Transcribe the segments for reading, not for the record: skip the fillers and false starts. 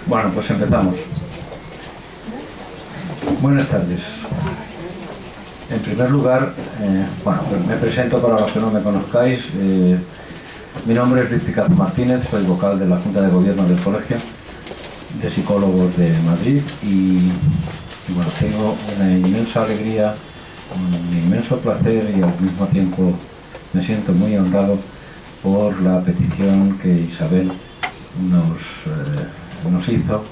Bueno, pues empezamos. Buenas tardes. En primer lugar, pues me presento para los que no me conozcáis. Mi nombre es Luis Picazo Martínez, soy vocal de la Junta de Gobierno del Colegio de Psicólogos de Madrid y bueno, tengo una inmensa alegría, un inmenso placer y al mismo tiempo me siento muy honrado por la petición que Isabel nos hizo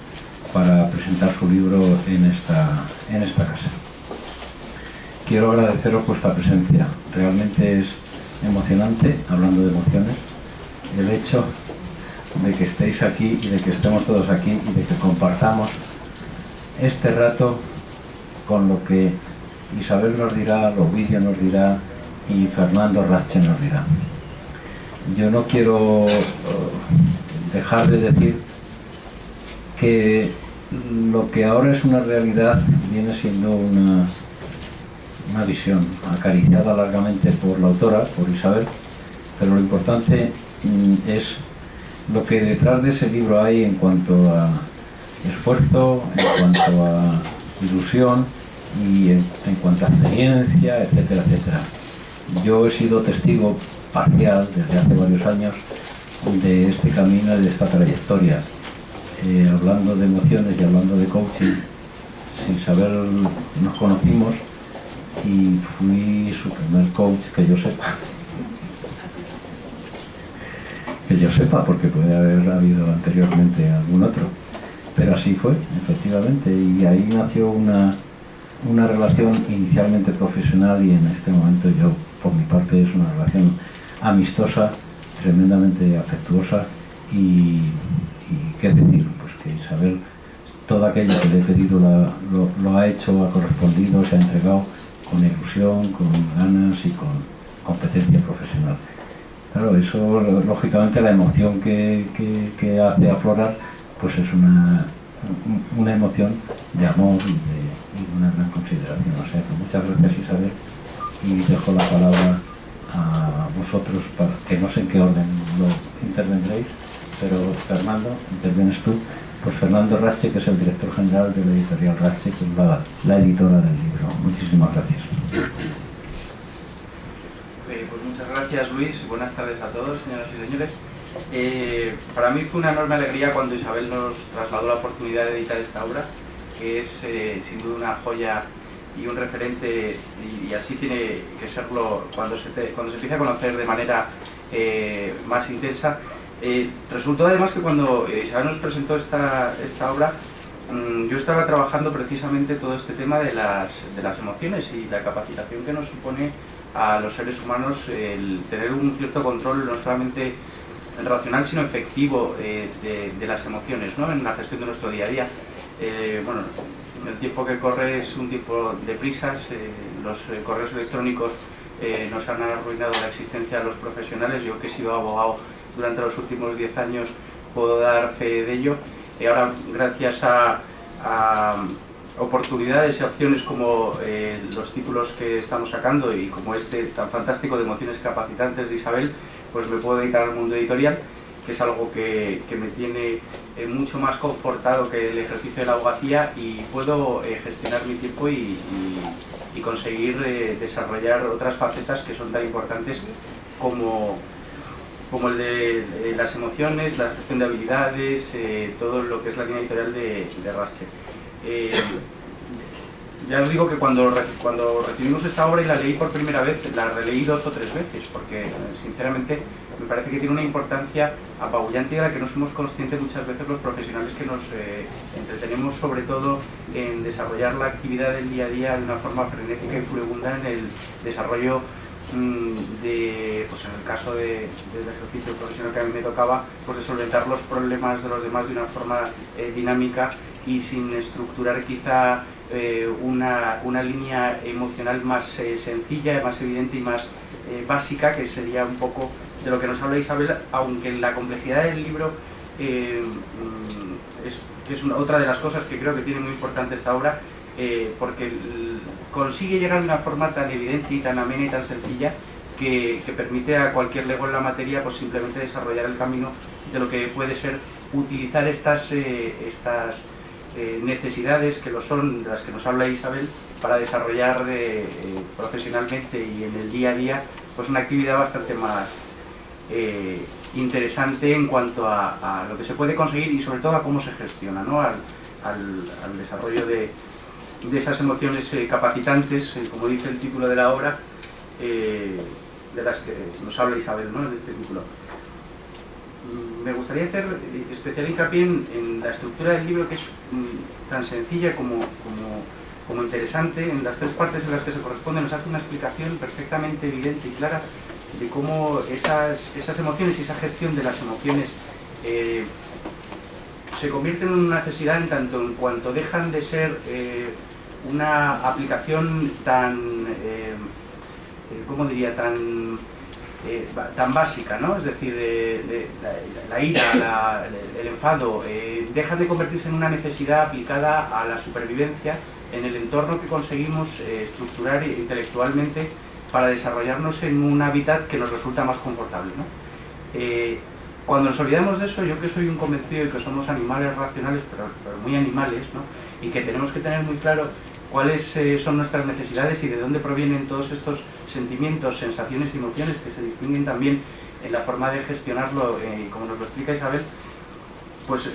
para presentar su libro en esta casa. Quiero agradeceros vuestra presencia. Realmente es emocionante, hablando de emociones, el hecho de que estéis aquí y de que estemos todos aquí y de que compartamos este rato con lo que Isabel nos dirá, Ovidio nos dirá y Fernando Rasche nos dirá. Yo no quiero dejar de decir que lo que ahora es una realidad viene siendo una visión acariciada largamente por la autora, por Isabel, pero lo importante es lo que detrás de ese libro hay en cuanto a esfuerzo, en cuanto a ilusión y en cuanto a experiencia, etcétera, etcétera. Yo he sido testigo parcial desde hace varios años de este camino, de esta trayectoria. Hablando de emociones y hablando de coaching, Isabel nos conocimos y fui su primer coach que yo sepa. Que yo sepa, porque puede haber habido anteriormente algún otro. Pero así fue, efectivamente, y ahí nació una relación inicialmente profesional y en este momento yo, por mi parte, es una relación amistosa, tremendamente afectuosa y qué decir, pues que Isabel todo aquello que le he pedido lo ha hecho, ha correspondido, se ha entregado con ilusión, con ganas y con competencia profesional. Claro, eso lógicamente la emoción que hace aflorar pues es una emoción de amor y una gran consideración. O sea, que muchas gracias Isabel y dejo la palabra a vosotros para que no sé en qué orden lo intervendréis, pero Fernando, intervienes tú. Pues Fernando Rasche, que es el director general de la editorial Rasche, que es la editora del libro. Muchísimas gracias. Pues muchas gracias Luis, buenas tardes a todos, señoras y señores. Para mí fue una enorme alegría cuando Isabel nos trasladó la oportunidad de editar esta obra, que es sin duda una joya y un referente, y así tiene que serlo cuando se empieza a conocer de manera más intensa. Resultó además que cuando Isabel nos presentó esta obra, yo estaba trabajando precisamente todo este tema de las emociones y la capacitación que nos supone a los seres humanos el tener un cierto control no solamente racional sino efectivo de las emociones, ¿no?, en la gestión de nuestro día a día. Bueno, el tiempo que corre es un tiempo de prisas, los correos electrónicos nos han arruinado la existencia a los profesionales. Yo, que he sido abogado durante los últimos 10 años, puedo dar fe de ello. Y ahora, gracias a oportunidades y opciones como los títulos que estamos sacando y como este tan fantástico de Emociones Capacitantes de Isabel, pues me puedo dedicar al mundo editorial, que es algo que me tiene mucho más confortado que el ejercicio de la abogacía, y puedo gestionar mi tiempo y conseguir desarrollar otras facetas que son tan importantes como el de las emociones, la gestión de habilidades, todo lo que es la línea editorial de Rasche. Ya os digo que cuando recibimos esta obra y la leí por primera vez, la releí 2 o 3 veces, porque sinceramente me parece que tiene una importancia apabullante de la que no somos conscientes muchas veces los profesionales que nos entretenemos sobre todo en desarrollar la actividad del día a día de una forma frenética y furibunda en el desarrollo pues en el caso del ejercicio profesional que a mí me tocaba, pues de solventar los problemas de los demás de una forma dinámica y sin estructurar quizá una línea emocional más sencilla, más evidente y más básica, que sería un poco de lo que nos habla Isabel, aunque en la complejidad del libro es otra de las cosas que creo que tiene muy importante esta obra, porque consigue llegar de una forma tan evidente y tan amena y tan sencilla que permite a cualquier lego en la materia pues simplemente desarrollar el camino de lo que puede ser utilizar estas necesidades que lo son, de las que nos habla Isabel, para desarrollar profesionalmente y en el día a día pues una actividad bastante más interesante en cuanto a lo que se puede conseguir y sobre todo a cómo se gestiona, ¿no? al desarrollo de esas emociones capacitantes, como dice el título de la obra, de las que nos habla Isabel, ¿no? En este título. Me gustaría hacer especial hincapié en la estructura del libro, que es tan sencilla como interesante. En las tres partes en las que se corresponde nos hace una explicación perfectamente evidente y clara de cómo esas emociones y esa gestión de las emociones se convierten en una necesidad en tanto en cuanto dejan de ser una aplicación tan, ¿cómo diría?, tan básica, ¿no? Es decir, la ira, el enfado, dejan de convertirse en una necesidad aplicada a la supervivencia en el entorno que conseguimos estructurar intelectualmente para desarrollarnos en un hábitat que nos resulta más confortable, ¿no? Cuando nos olvidamos de eso, yo que soy un convencido de que somos animales racionales, pero muy animales, ¿no? Y que tenemos que tener muy claro cuáles son nuestras necesidades y de dónde provienen todos estos sentimientos, sensaciones y emociones que se distinguen también en la forma de gestionarlo, como nos lo explica Isabel, pues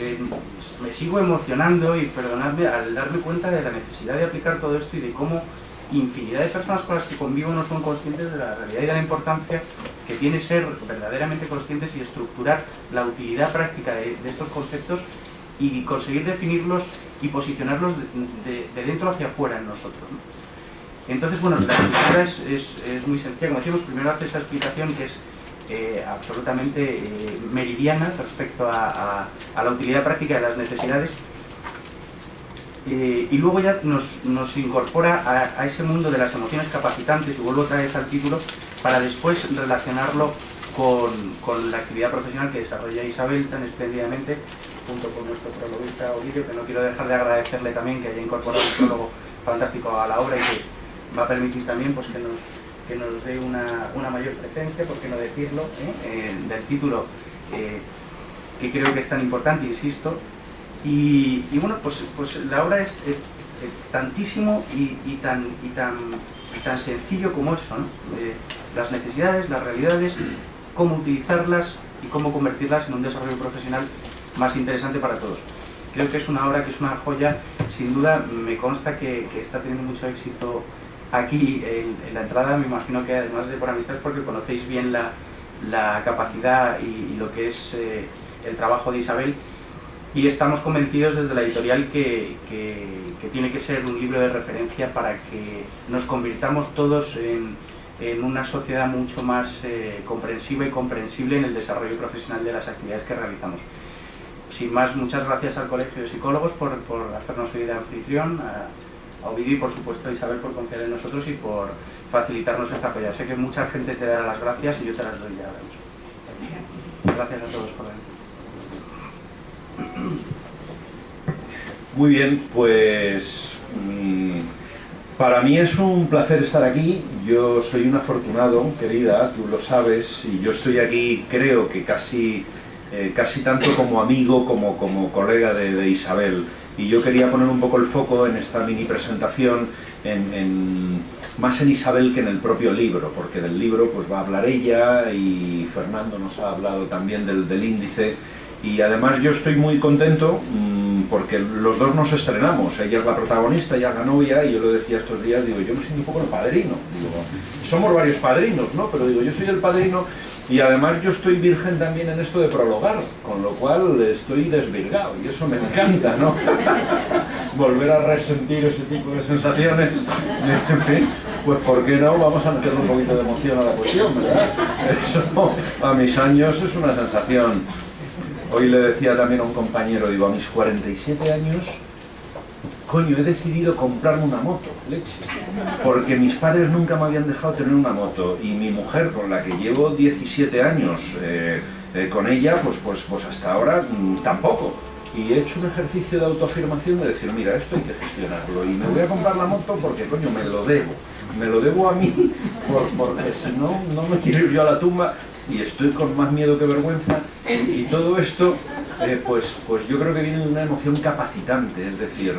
me sigo emocionando y perdonadme al darme cuenta de la necesidad de aplicar todo esto y de cómo infinidad de personas con las que convivo no son conscientes de la realidad y de la importancia que tiene ser verdaderamente conscientes y estructurar la utilidad práctica de estos conceptos y conseguir definirlos y posicionarlos de dentro hacia afuera en nosotros, ¿no? Entonces, bueno, la estructura es muy sencilla. Como decimos, primero hace esa explicación que es absolutamente meridiana respecto a la utilidad práctica de las necesidades, y luego ya nos incorpora a ese mundo de las emociones capacitantes, y vuelvo otra vez al título, para después relacionarlo con la actividad profesional que desarrolla Isabel tan espléndidamente, junto con nuestro prologuista Ovidio, que no quiero dejar de agradecerle también que haya incorporado un prólogo fantástico a la obra y que va a permitir también pues, que nos dé una mayor presencia, por qué no decirlo, del título, que creo que es tan importante, insisto. Y bueno, pues la obra es tantísimo y tan sencillo como eso, ¿no? Las necesidades, las realidades, cómo utilizarlas y cómo convertirlas en un desarrollo profesional más interesante para todos. Creo que es una obra que es una joya, sin duda. Me consta que está teniendo mucho éxito aquí en la entrada. Me imagino que además de por amistad, porque conocéis bien la capacidad y lo que es el trabajo de Isabel, y estamos convencidos desde la editorial que tiene que ser un libro de referencia para que nos convirtamos todos en una sociedad mucho más comprensiva y comprensible en el desarrollo profesional de las actividades que realizamos. Sin más, muchas gracias al Colegio de Psicólogos por hacernos hoy de anfitrión, a Ovidio y por supuesto a Isabel por confiar en nosotros y por facilitarnos esta apoyo. Sé que mucha gente te dará las gracias y yo te las doy ya ahora mismo. Gracias a todos por venir. Muy bien, pues para mí es un placer estar aquí. Yo soy un afortunado, querida, tú lo sabes, y yo estoy aquí, creo que casi tanto como amigo como colega de Isabel. Y yo quería poner un poco el foco en esta mini presentación más en Isabel que en el propio libro, porque del libro pues va a hablar ella y Fernando nos ha hablado también del índice. Y además yo estoy muy contento porque los dos nos estrenamos. Ella es la protagonista, ella es la novia, y yo lo decía estos días, digo, yo me siento un poco el padrino. Digo, somos varios padrinos, ¿no? Pero digo, yo soy el padrino y además yo estoy virgen también en esto de prologar, con lo cual estoy desvirgado y eso me encanta, ¿no? Volver a resentir ese tipo de sensaciones. En fin, pues ¿por qué no? Vamos a meterle un poquito de emoción a la cuestión, ¿verdad? Eso a mis años es una sensación. Hoy le decía también a un compañero, digo, a mis 47 años, coño, he decidido comprarme una moto, leche, porque mis padres nunca me habían dejado tener una moto y mi mujer, con la que llevo 17 años, con ella, pues hasta ahora tampoco. Y he hecho un ejercicio de autoafirmación de decir, mira, esto hay que gestionarlo y me voy a comprar la moto porque, coño, me lo debo a mí, porque si no, no me quiero ir yo a la tumba y estoy con más miedo que vergüenza. Y todo esto, pues yo creo que viene de una emoción capacitante, es decir,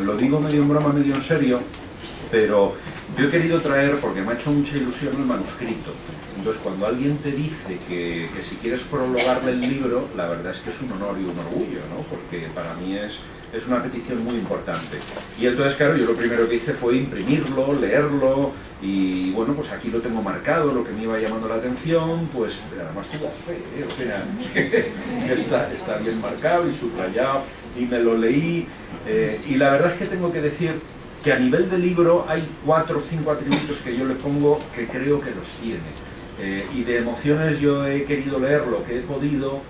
lo digo medio en broma, medio en serio, pero yo he querido traer, porque me ha hecho mucha ilusión el manuscrito. Entonces, cuando alguien te dice que si quieres prologarle el libro, la verdad es que es un honor y un orgullo, ¿no? Porque para mí es una petición muy importante. Y entonces, claro, yo lo primero que hice fue imprimirlo, leerlo, y bueno, pues aquí lo tengo marcado, lo que me iba llamando la atención, pues además tú das fe, o sea, que está bien marcado y subrayado, y me lo leí, y la verdad es que tengo que decir que a nivel de libro hay 4 o 5 atributos que yo le pongo que creo que los tiene. Y de emociones yo he querido leer lo que he podido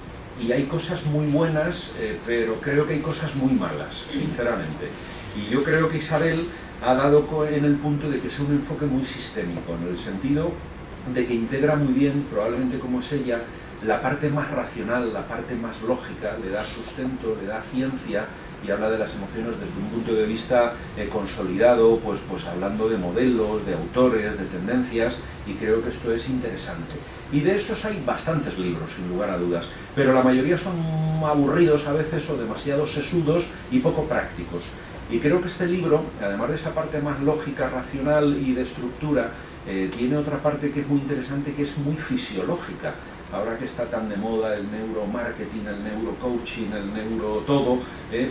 y hay cosas muy buenas, pero creo que hay cosas muy malas, sinceramente. Y yo creo que Isabel ha dado en el punto de que es un enfoque muy sistémico, en el sentido de que integra muy bien, probablemente como es ella, la parte más racional, la parte más lógica, le da sustento, le da ciencia y habla de las emociones desde un punto de vista consolidado, pues hablando de modelos, de autores, de tendencias, y creo que esto es interesante. Y de esos hay bastantes libros, sin lugar a dudas, pero la mayoría son aburridos a veces o demasiado sesudos y poco prácticos. Y creo que este libro, además de esa parte más lógica, racional y de estructura, tiene otra parte que es muy interesante, que es muy fisiológica. Ahora que está tan de moda el neuromarketing, el neurocoaching, el neurotodo,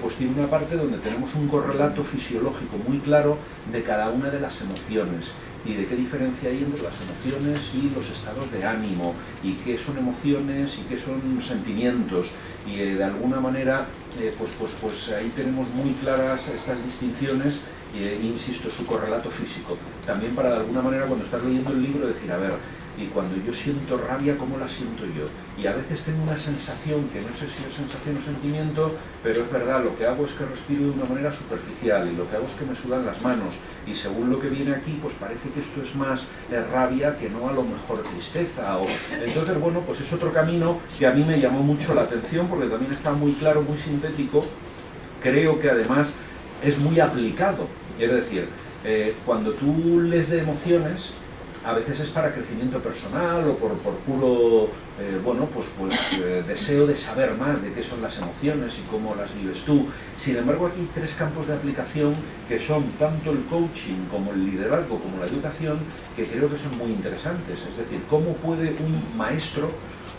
pues tiene una parte donde tenemos un correlato fisiológico muy claro de cada una de las emociones y de qué diferencia hay entre las emociones y los estados de ánimo, y qué son emociones y qué son sentimientos, y de alguna manera pues ahí tenemos muy claras estas distinciones. Insisto, su correlato físico. También para de alguna manera cuando estás leyendo el libro decir, a ver, y cuando yo siento rabia, ¿cómo la siento yo? Y a veces tengo una sensación, que no sé si es sensación o sentimiento, pero es verdad, lo que hago es que respiro de una manera superficial y lo que hago es que me sudan las manos y según lo que viene aquí, pues parece que esto es más rabia que no a lo mejor tristeza. Entonces, bueno, pues es otro camino que a mí me llamó mucho la atención porque también está muy claro, muy sintético, creo que además es muy aplicado. Es decir, cuando tú lees de emociones, a veces es para crecimiento personal o por puro deseo de saber más de qué son las emociones y cómo las vives tú. Sin embargo, aquí hay 3 campos de aplicación que son tanto el coaching como el liderazgo como la educación, que creo que son muy interesantes. Es decir, cómo puede un maestro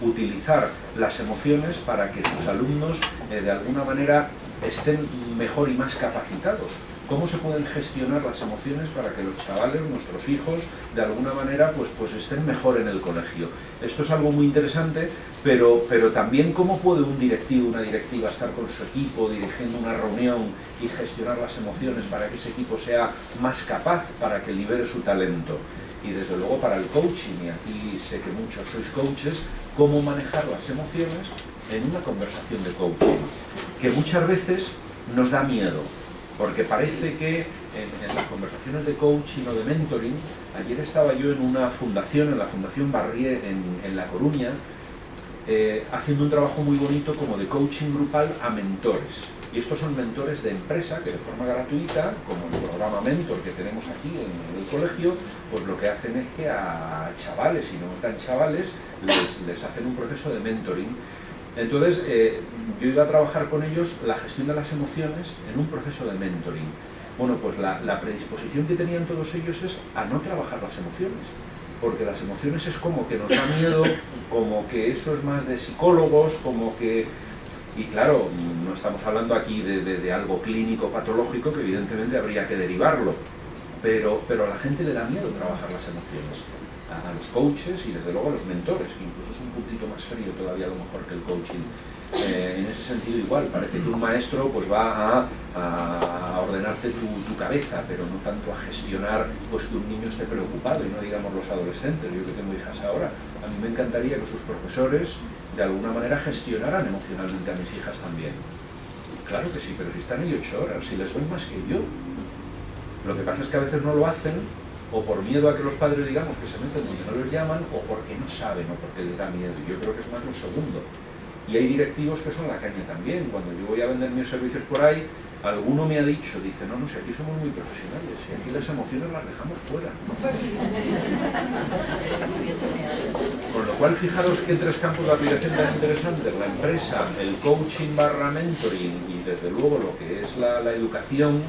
utilizar las emociones para que sus alumnos de alguna manera estén mejor y más capacitados. Cómo se pueden gestionar las emociones para que los chavales, nuestros hijos, de alguna manera pues estén mejor en el colegio. Esto es algo muy interesante, pero también cómo puede un directivo, una directiva estar con su equipo dirigiendo una reunión y gestionar las emociones para que ese equipo sea más capaz, para que libere su talento. Y desde luego para el coaching, y aquí sé que muchos sois coaches, cómo manejar las emociones en una conversación de coaching, que muchas veces nos da miedo. Porque parece que en las conversaciones de coaching o de mentoring, ayer estaba yo en una fundación, en la Fundación Barrié en La Coruña, haciendo un trabajo muy bonito como de coaching grupal a mentores. Y estos son mentores de empresa que de forma gratuita, como el programa Mentor que tenemos aquí en el colegio, pues lo que hacen es que a chavales y no tan chavales les hacen un proceso de mentoring. Entonces, yo iba a trabajar con ellos la gestión de las emociones en un proceso de mentoring. Bueno, pues la predisposición que tenían todos ellos es a no trabajar las emociones, porque las emociones es como que nos da miedo, como que eso es más de psicólogos, como que... Y claro, no estamos hablando aquí de algo clínico, patológico, que evidentemente habría que derivarlo, pero a la gente le da miedo trabajar las emociones. a los coaches y desde luego a los mentores, que incluso es un puntito más frío todavía a lo mejor que el coaching. En ese sentido igual, parece que un maestro pues va a ordenarte tu cabeza, pero no tanto a gestionar pues que un niño esté preocupado, y no digamos los adolescentes. Yo que tengo hijas ahora, a mí me encantaría que sus profesores de alguna manera gestionaran emocionalmente a mis hijas también. Claro que sí, pero si están ahí 8 horas, si les ven más que yo. Lo que pasa es que a veces no lo hacen, o por miedo a que los padres digamos que se meten donde no les llaman, o porque no saben, o porque les da miedo. Yo creo que es más lo segundo. Y hay directivos que son la caña también. Cuando yo voy a vender mis servicios por ahí, alguno me ha dicho, dice, no, si aquí somos muy profesionales, y aquí las emociones las dejamos fuera. Con lo cual, fijaros que 3 campos de aplicación tan interesantes: la empresa, el coaching / mentoring, y desde luego lo que es la educación,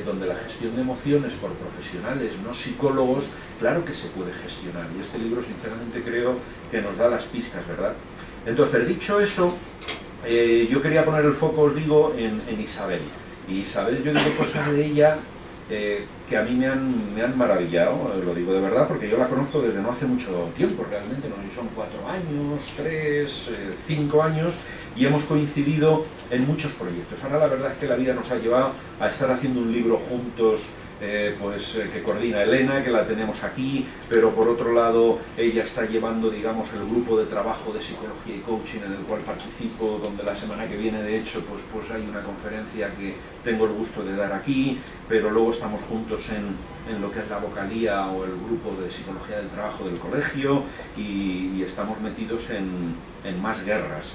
donde la gestión de emociones por profesionales, no psicólogos, claro que se puede gestionar. Y este libro, sinceramente, creo que nos da las pistas, ¿verdad? Entonces, dicho eso, yo quería poner el foco, os digo, en Isabel. Y Isabel, yo digo cosas de ella que a mí me han maravillado, lo digo de verdad, porque yo la conozco desde no hace mucho tiempo, realmente, no sé si son 4 años, 3, 5 años, y hemos coincidido en muchos proyectos. Ahora la verdad es que la vida nos ha llevado a estar haciendo un libro juntos, que coordina Elena, que la tenemos aquí, pero por otro lado ella está llevando, digamos, el grupo de trabajo de psicología y coaching en el cual participo, donde la semana que viene, de hecho, pues hay una conferencia que tengo el gusto de dar aquí, pero luego estamos juntos en lo que es la vocalía o el grupo de psicología del trabajo del colegio, y estamos metidos en más guerras.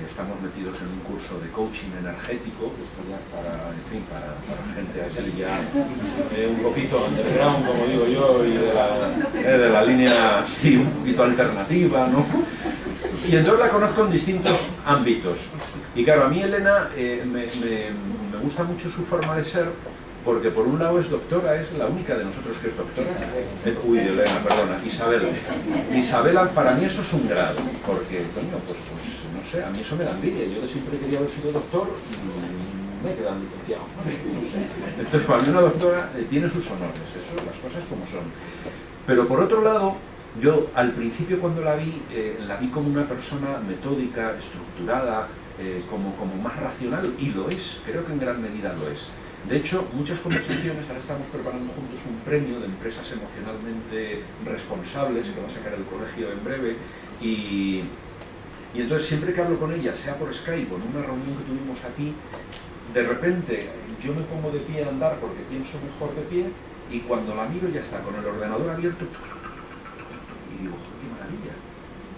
Estamos metidos en un curso de coaching energético, que esto ya para gente así ya un poquito underground, como digo yo, y de la línea así un poquito alternativa, ¿no? Y entonces la conozco en distintos ámbitos. Y claro, a mí Elena me gusta mucho su forma de ser, porque por un lado es doctora, es la única de nosotros que es doctora. Elena, perdona, Isabel. Isabela, para mí eso es un grado, porque, coño, pues no sé, a mí eso me da envidia. Yo de siempre quería haber sido doctor, me he quedado licenciado. No sé. Entonces, para mí una doctora tiene sus honores, eso, las cosas como son. Pero por otro lado, yo al principio cuando la vi como una persona metódica, estructurada, como más racional, y lo es, creo que en gran medida lo es. De hecho, muchas conversaciones, ahora estamos preparando juntos un premio de empresas emocionalmente responsables que va a sacar el colegio en breve, y entonces siempre que hablo con ella, sea por Skype o en una reunión que tuvimos aquí, de repente yo me pongo de pie a andar porque pienso mejor de pie, y cuando la miro ya está con el ordenador abierto, y digo, joder, qué maravilla.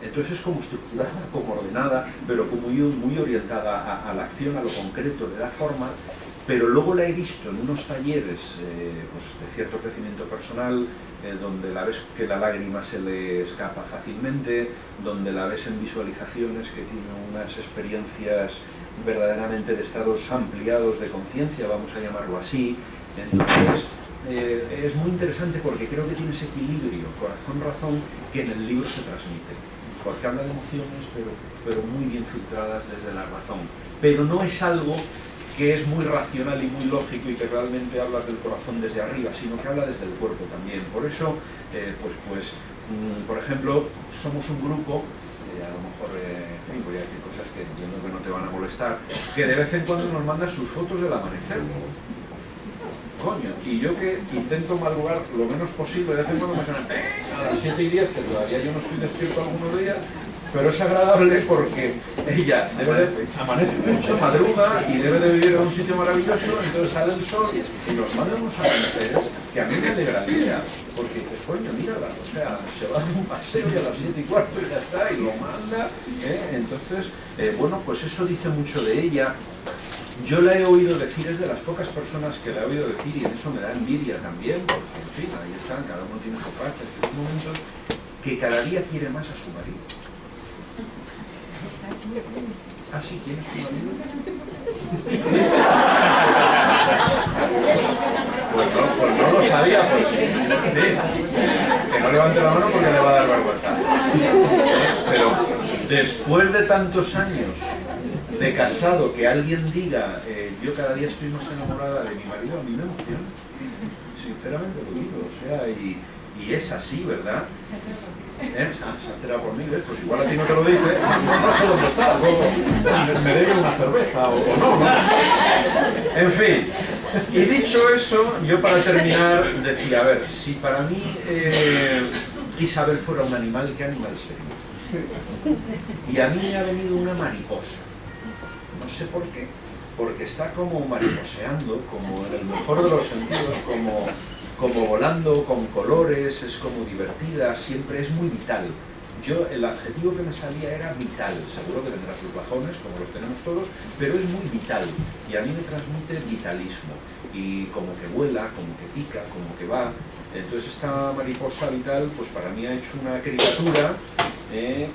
Entonces es como estructurada, como ordenada, pero como muy orientada a la acción, a lo concreto, le da forma. Pero luego la he visto en unos talleres pues de cierto crecimiento personal, donde la ves que la lágrima se le escapa fácilmente, donde la ves en visualizaciones que tiene unas experiencias verdaderamente de estados ampliados de conciencia, vamos a llamarlo así. Entonces, es muy interesante porque creo que tiene ese equilibrio, corazón-razón, que en el libro se transmite. Porque habla de emociones, pero muy bien filtradas desde la razón. Pero no es algo que es muy racional y muy lógico y que realmente hablas del corazón desde arriba, sino que habla desde el cuerpo también. Por eso, por ejemplo, somos un grupo, a lo mejor voy a decir cosas que entiendo que no te van a molestar, que de vez en cuando nos manda sus fotos del amanecer. Coño, y yo que intento madrugar lo menos posible, de vez en cuando me suena a las 7:10, que todavía yo no estoy despierto algunos días, pero es agradable porque ella amanece mucho, madruga y debe de vivir en un sitio maravilloso, entonces sale el sol y nos manda unos amaneceres que a mí me alegra el día, porque dices, coño, mírala, o sea, se va a un paseo y a las 7:15 y ya está, y lo manda, entonces, bueno, pues eso dice mucho de ella. Yo la he oído decir, es de las pocas personas que la he oído decir, y en eso me da envidia también, porque en fin, ahí están, cada uno tiene su facha, sus momentos, que cada día quiere más a su marido. Ah, sí, ¿quién es tu marido? Pues no lo sabía, pues sí, que no levante la mano porque le va a dar vergüenza. Pero después de tantos años de casado, que alguien diga yo cada día estoy más enamorada de mi marido, a mí me emociona, sinceramente lo digo, o sea, y Y es así, ¿verdad? Se ha enterado por mí, ¿ves? Pues igual a ti no te lo dice, no sé dónde está, luego me debe una cerveza o no, ¿no? En fin, y dicho eso, yo para terminar decía, a ver, si para mí Isabel fuera un animal, ¿qué animal sería? Y a mí me ha venido una mariposa, no sé por qué, porque está como mariposeando, como en el mejor de los sentidos, como volando, con colores, es como divertida, siempre es muy vital. Yo, el adjetivo que me salía era vital, seguro que tendrá sus bajones, como los tenemos todos, pero es muy vital, y a mí me transmite vitalismo, y como que vuela, como que pica, como que va. Entonces esta mariposa vital, pues para mí ha hecho una criatura,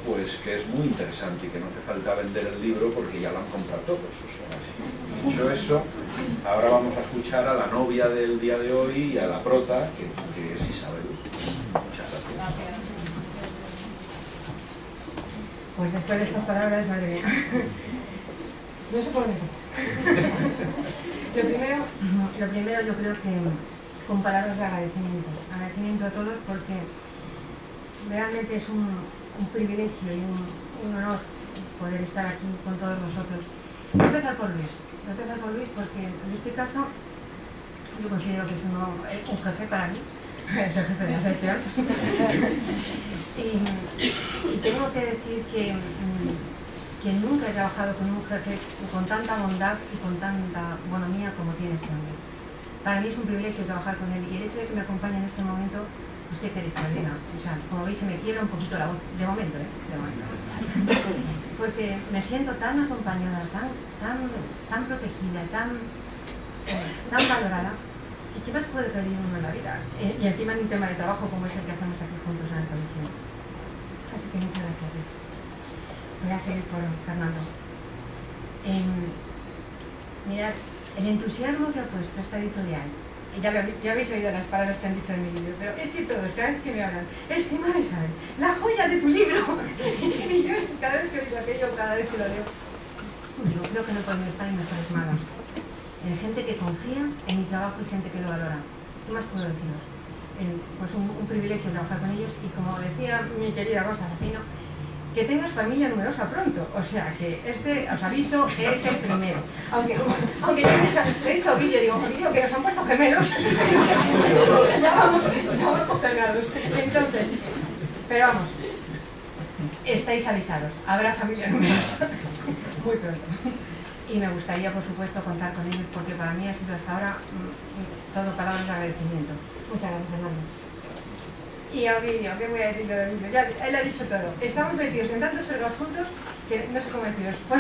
pues que es muy interesante, y que no hace falta vender el libro porque ya lo han comprado todos. O sea, dicho eso, ahora vamos a escuchar a la novia del día de hoy y a la prota, que es Isabel. Muchas gracias. Pues después de estas palabras, madre mía, no sé por dónde empezar. Lo primero yo creo que con palabras de agradecimiento a todos, porque realmente es un privilegio y un honor poder estar aquí con todos vosotros. Voy a empezar por Luis, porque Luis Picazo yo considero que es un jefe para mí, es el jefe de la sección. Y tengo que decir que nunca he trabajado con un jefe con tanta bondad y con tanta bonomía como tiene este hombre. Para mí es un privilegio trabajar con él, y el hecho de que me acompañe en este momento, pues qué queréis que os diga. O sea, como veis se me quiebra un poquito la voz, de momento, de momento. Porque me siento tan acompañada, tan protegida, tan valorada. ¿Y qué más puede pedir uno en la vida? Y encima en un tema de trabajo como es el que hacemos aquí juntos en el colegio. Así que muchas gracias, Luis. Voy a seguir por Fernando. Mirad, el entusiasmo que ha puesto esta editorial, y ya habéis oído las palabras que han dicho en mi libro, pero es que todos, cada vez que me hablan, estimada Isabel, la joya de tu libro, y yo cada vez que oigo aquello, cada vez que lo leo, yo creo que no pueden estar en mejores manos. Gente que confía en mi trabajo y gente que lo valora. ¿Qué más puedo deciros? Pues un privilegio trabajar con ellos, y como decía mi querida Rosa Zapino, que tengas familia numerosa pronto. O sea que os aviso, que es el primero. Aunque yo he dicho Ovidio, digo, Ovidio, que nos han puesto gemelos. ya vamos cargados. Entonces, pero vamos, estáis avisados, habrá familia numerosa muy pronto. Y me gustaría, por supuesto, contar con ellos, porque para mí ha sido hasta ahora todo palabras de agradecimiento. Muchas gracias, Fernando. Y a Ovidio, ¿qué voy a decir de Ovidio? Ya, él ha dicho todo. Estamos metidos en tantos sergos juntos que no sé cómo deciros. No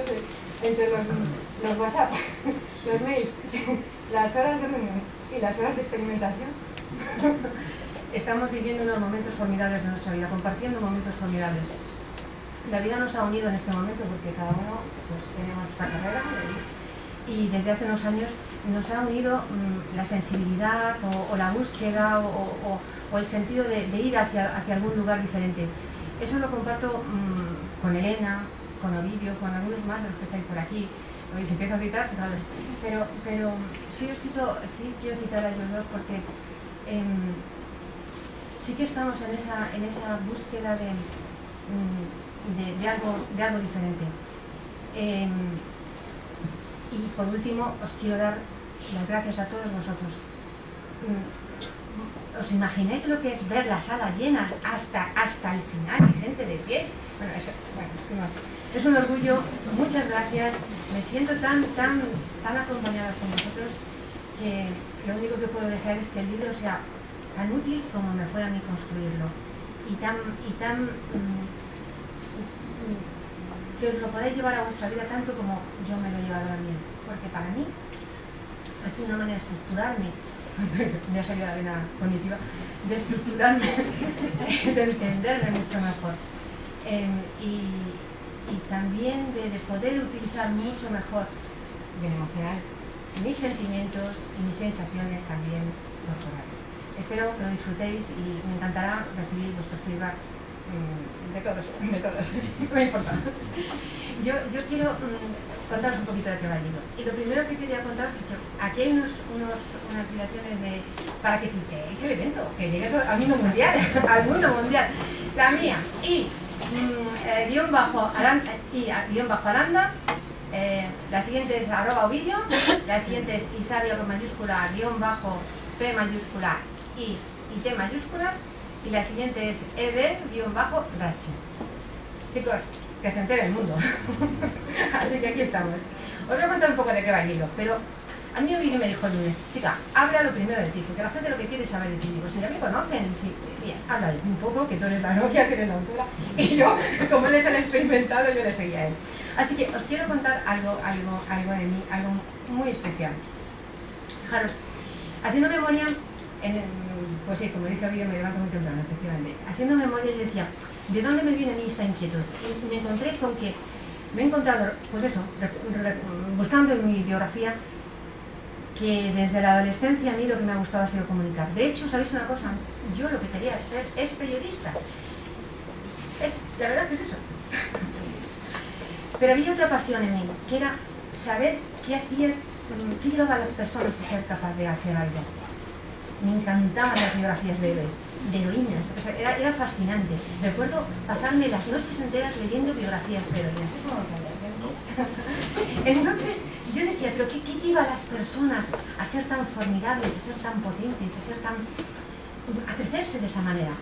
sé, entre los WhatsApp, los mails, las horas de reunión y las horas de experimentación, estamos viviendo unos momentos formidables de nuestra vida, compartiendo momentos formidables. La vida nos ha unido en este momento porque cada uno pues, tenemos esta carrera y desde hace unos años nos ha unido la sensibilidad o la búsqueda o el sentido de ir hacia algún lugar diferente. Eso lo comparto con Elena, con Ovidio, con algunos más de los que estáis por aquí. Os empiezo a citar, pero sí quiero citar a ellos dos porque sí que estamos en esa búsqueda de algo diferente. Y por último os quiero dar las gracias a todos vosotros. ¿Os imagináis lo que es ver la sala llena hasta el final y gente de pie? Bueno, ¿qué más? Es un orgullo, muchas gracias, me siento tan acompañada con vosotros que lo único que puedo desear es que el libro sea tan útil como me fue a mí construirlo y tan que os lo podáis llevar a vuestra vida tanto como yo me lo he llevado a mí, porque para mí ha sido una manera de estructurarme, me ha salido la vena cognitiva, de estructurarme, de entenderme mucho mejor y también de poder utilizar mucho mejor, bien emocional, mis sentimientos y mis sensaciones también corporales. Espero que lo disfrutéis y me encantará recibir vuestros feedbacks de todos, no me importa. Yo quiero contaros un poquito de qué va el libro. Y lo primero que quería contaros es que aquí hay unas situaciones para que tuiteéis el evento, que llegue al mundo mundial, al mundo mundial. La mía, y _Aranda, la siguiente es @Ovidio, la siguiente es Isabio con mayúscula, _P mayúscula y T mayúscula, y la siguiente es _Rachi. Chicos, que se entere el mundo. Así que aquí estamos. Os voy a contar un poco de qué va el libro, pero a mí Ovidio me dijo el lunes: chica, habla lo primero de ti, porque la gente lo que quiere es saber de ti. Digo, si ya me conocen, bien, habla de ti un poco, que tú eres la novia, que eres la autora, y yo, como él es el experimentado, yo le seguía a él. Así que os quiero contar algo de mí, algo muy especial. Fijaros, haciendo memoria, pues sí, como dice Ovidio, me levanto muy temprano, efectivamente. Haciendo memoria yo decía, ¿de dónde me viene a mí esta inquietud? Y me encontré con que me he encontrado, pues eso, buscando en mi biografía, que desde la adolescencia a mí lo que me ha gustado ha sido comunicar. De hecho, ¿sabéis una cosa? Yo lo que quería ser es periodista. La verdad que es eso. Pero había otra pasión en mí, que era saber qué llevaba a las personas a ser capaz de hacer algo. Me encantaban las biografías de héroes, de heroínas, o sea, era fascinante. Recuerdo pasarme las noches enteras leyendo biografías de heroínas. Eso no lo sabía, ¿no? Entonces, yo decía, pero ¿qué lleva a las personas a ser tan formidables, a ser tan potentes, a crecerse de esa manera?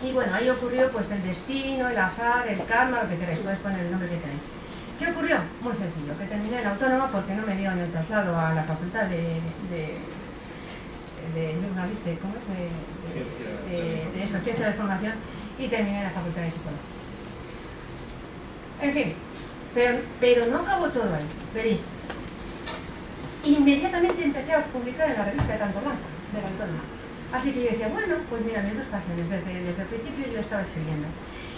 Y bueno, ahí ocurrió pues el destino, el azar, el karma, lo que queráis, podéis poner el nombre que queráis. ¿Qué ocurrió? Muy sencillo, que terminé en la Autónoma porque no me dieron el traslado a la facultad de jurnalista, ¿cómo es? Ciencia de formación, y terminé en la Facultad de Psicología. En fin, pero no acabó todo ahí, veréis. Inmediatamente empecé a publicar en la revista de Canto Blanco, de la Autónoma. Así que yo decía, bueno, pues mira, mis dos pasiones, desde el principio yo estaba escribiendo.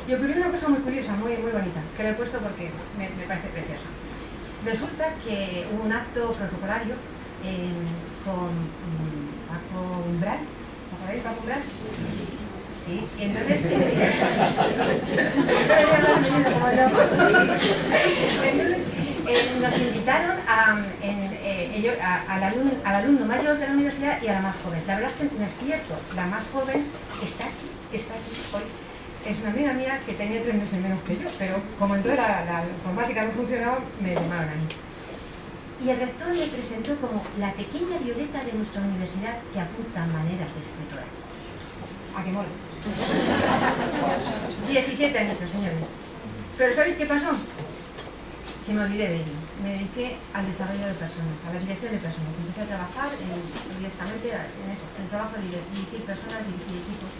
Y ocurrió una cosa muy curiosa, muy bonita, que le he puesto porque me parece preciosa. Resulta que hubo un acto protocolario con Paco Umbral. ¿Os acordáis de Paco Umbral? Sí, y entonces nos invitaron al alumno mayor de la universidad y a la más joven. La verdad es que no es cierto, la más joven está aquí hoy. Es una amiga mía que tenía 3 meses menos que yo, pero como entonces la informática no funcionaba, me llamaron a mí. Y el rector me presentó como la pequeña Violeta de nuestra universidad que apunta maneras de escritora. ¿A qué mola? 17 años, señores. Pero ¿sabéis qué pasó? Que me olvidé de ello. Me dediqué al desarrollo de personas, a la dirección de personas. Empecé a trabajar directamente en el trabajo de dirigir personas, dirigir equipos.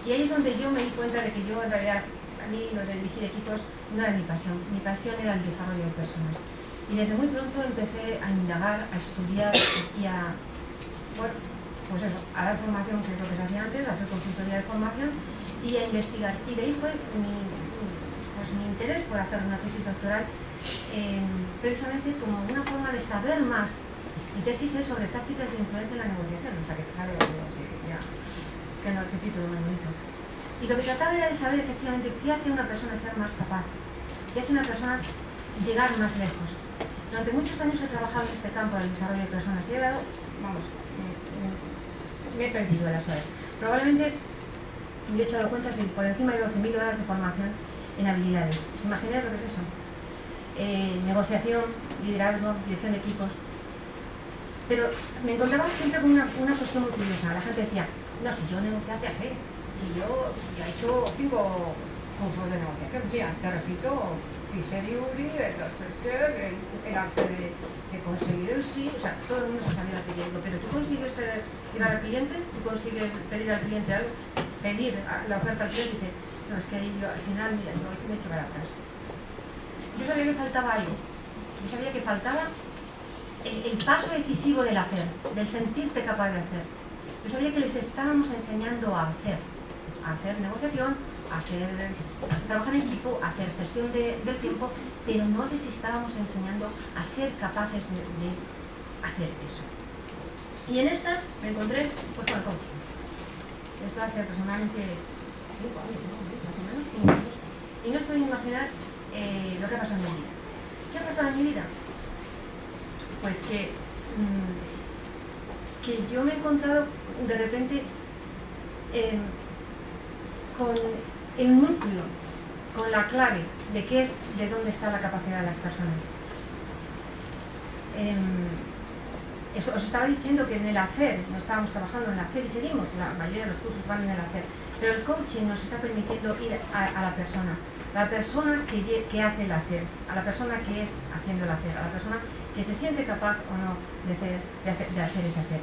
Y ahí es donde yo me di cuenta de que yo, en realidad, a mí lo de dirigir equipos no era mi pasión. Mi pasión era el desarrollo de personas. Y desde muy pronto empecé a indagar, a estudiar y a, bueno, pues eso, a dar formación, que es lo que se hacía antes, a hacer consultoría de formación y a investigar. Y de ahí fue mi interés por hacer una tesis doctoral, precisamente como una forma de saber más. Mi tesis es sobre tácticas de influencia en la negociación, o sea que claro, qué título muy bonito. Y lo que trataba era de saber efectivamente qué hace a una persona ser más capaz, qué hace a una persona llegar más lejos. Durante muchos años he trabajado en este campo del desarrollo de personas y he dado, me he perdido a las horas. Probablemente me he echado cuenta si por encima de 12.000 horas de formación en habilidades. ¿Os imagináis lo que es eso? Negociación, liderazgo, dirección de equipos. Pero me encontraba siempre con una cuestión muy curiosa. La gente decía, no, si yo negociase así, si yo he hecho 5 cursos de negociación, tía, te repito, Fiseriuri, el arte de conseguir el sí, o sea, todo el mundo se sabía lo que yo digo, pero tú consigues llegar al cliente, tú consigues pedir al cliente algo, pedir la oferta al cliente y dice, no, es que ahí yo al final, mira, yo me he hecho para atrás. Yo sabía que faltaba algo, yo sabía que faltaba el paso decisivo del hacer, del sentirte capaz de hacer. Yo sabía que les estábamos enseñando a hacer negociación, a trabajar en equipo, a hacer gestión del tiempo, pero no les estábamos enseñando a ser capaces de hacer eso. Y en estas me encontré pues, con el coaching. Esto hace aproximadamente 5 años, ¿no? Más o Y no os podéis imaginar lo que ha pasado en mi vida. ¿Qué ha pasado en mi vida? Pues que yo me he encontrado de repente con el núcleo, con la clave de qué es, de dónde está la capacidad de las personas. Eso, os estaba diciendo que en el hacer, no estábamos trabajando en el hacer y seguimos, la mayoría de los cursos van en el hacer, pero el coaching nos está permitiendo ir a la persona que hace el hacer, a la persona que es haciendo el hacer, a la persona que se siente capaz o no de hacer ese hacer.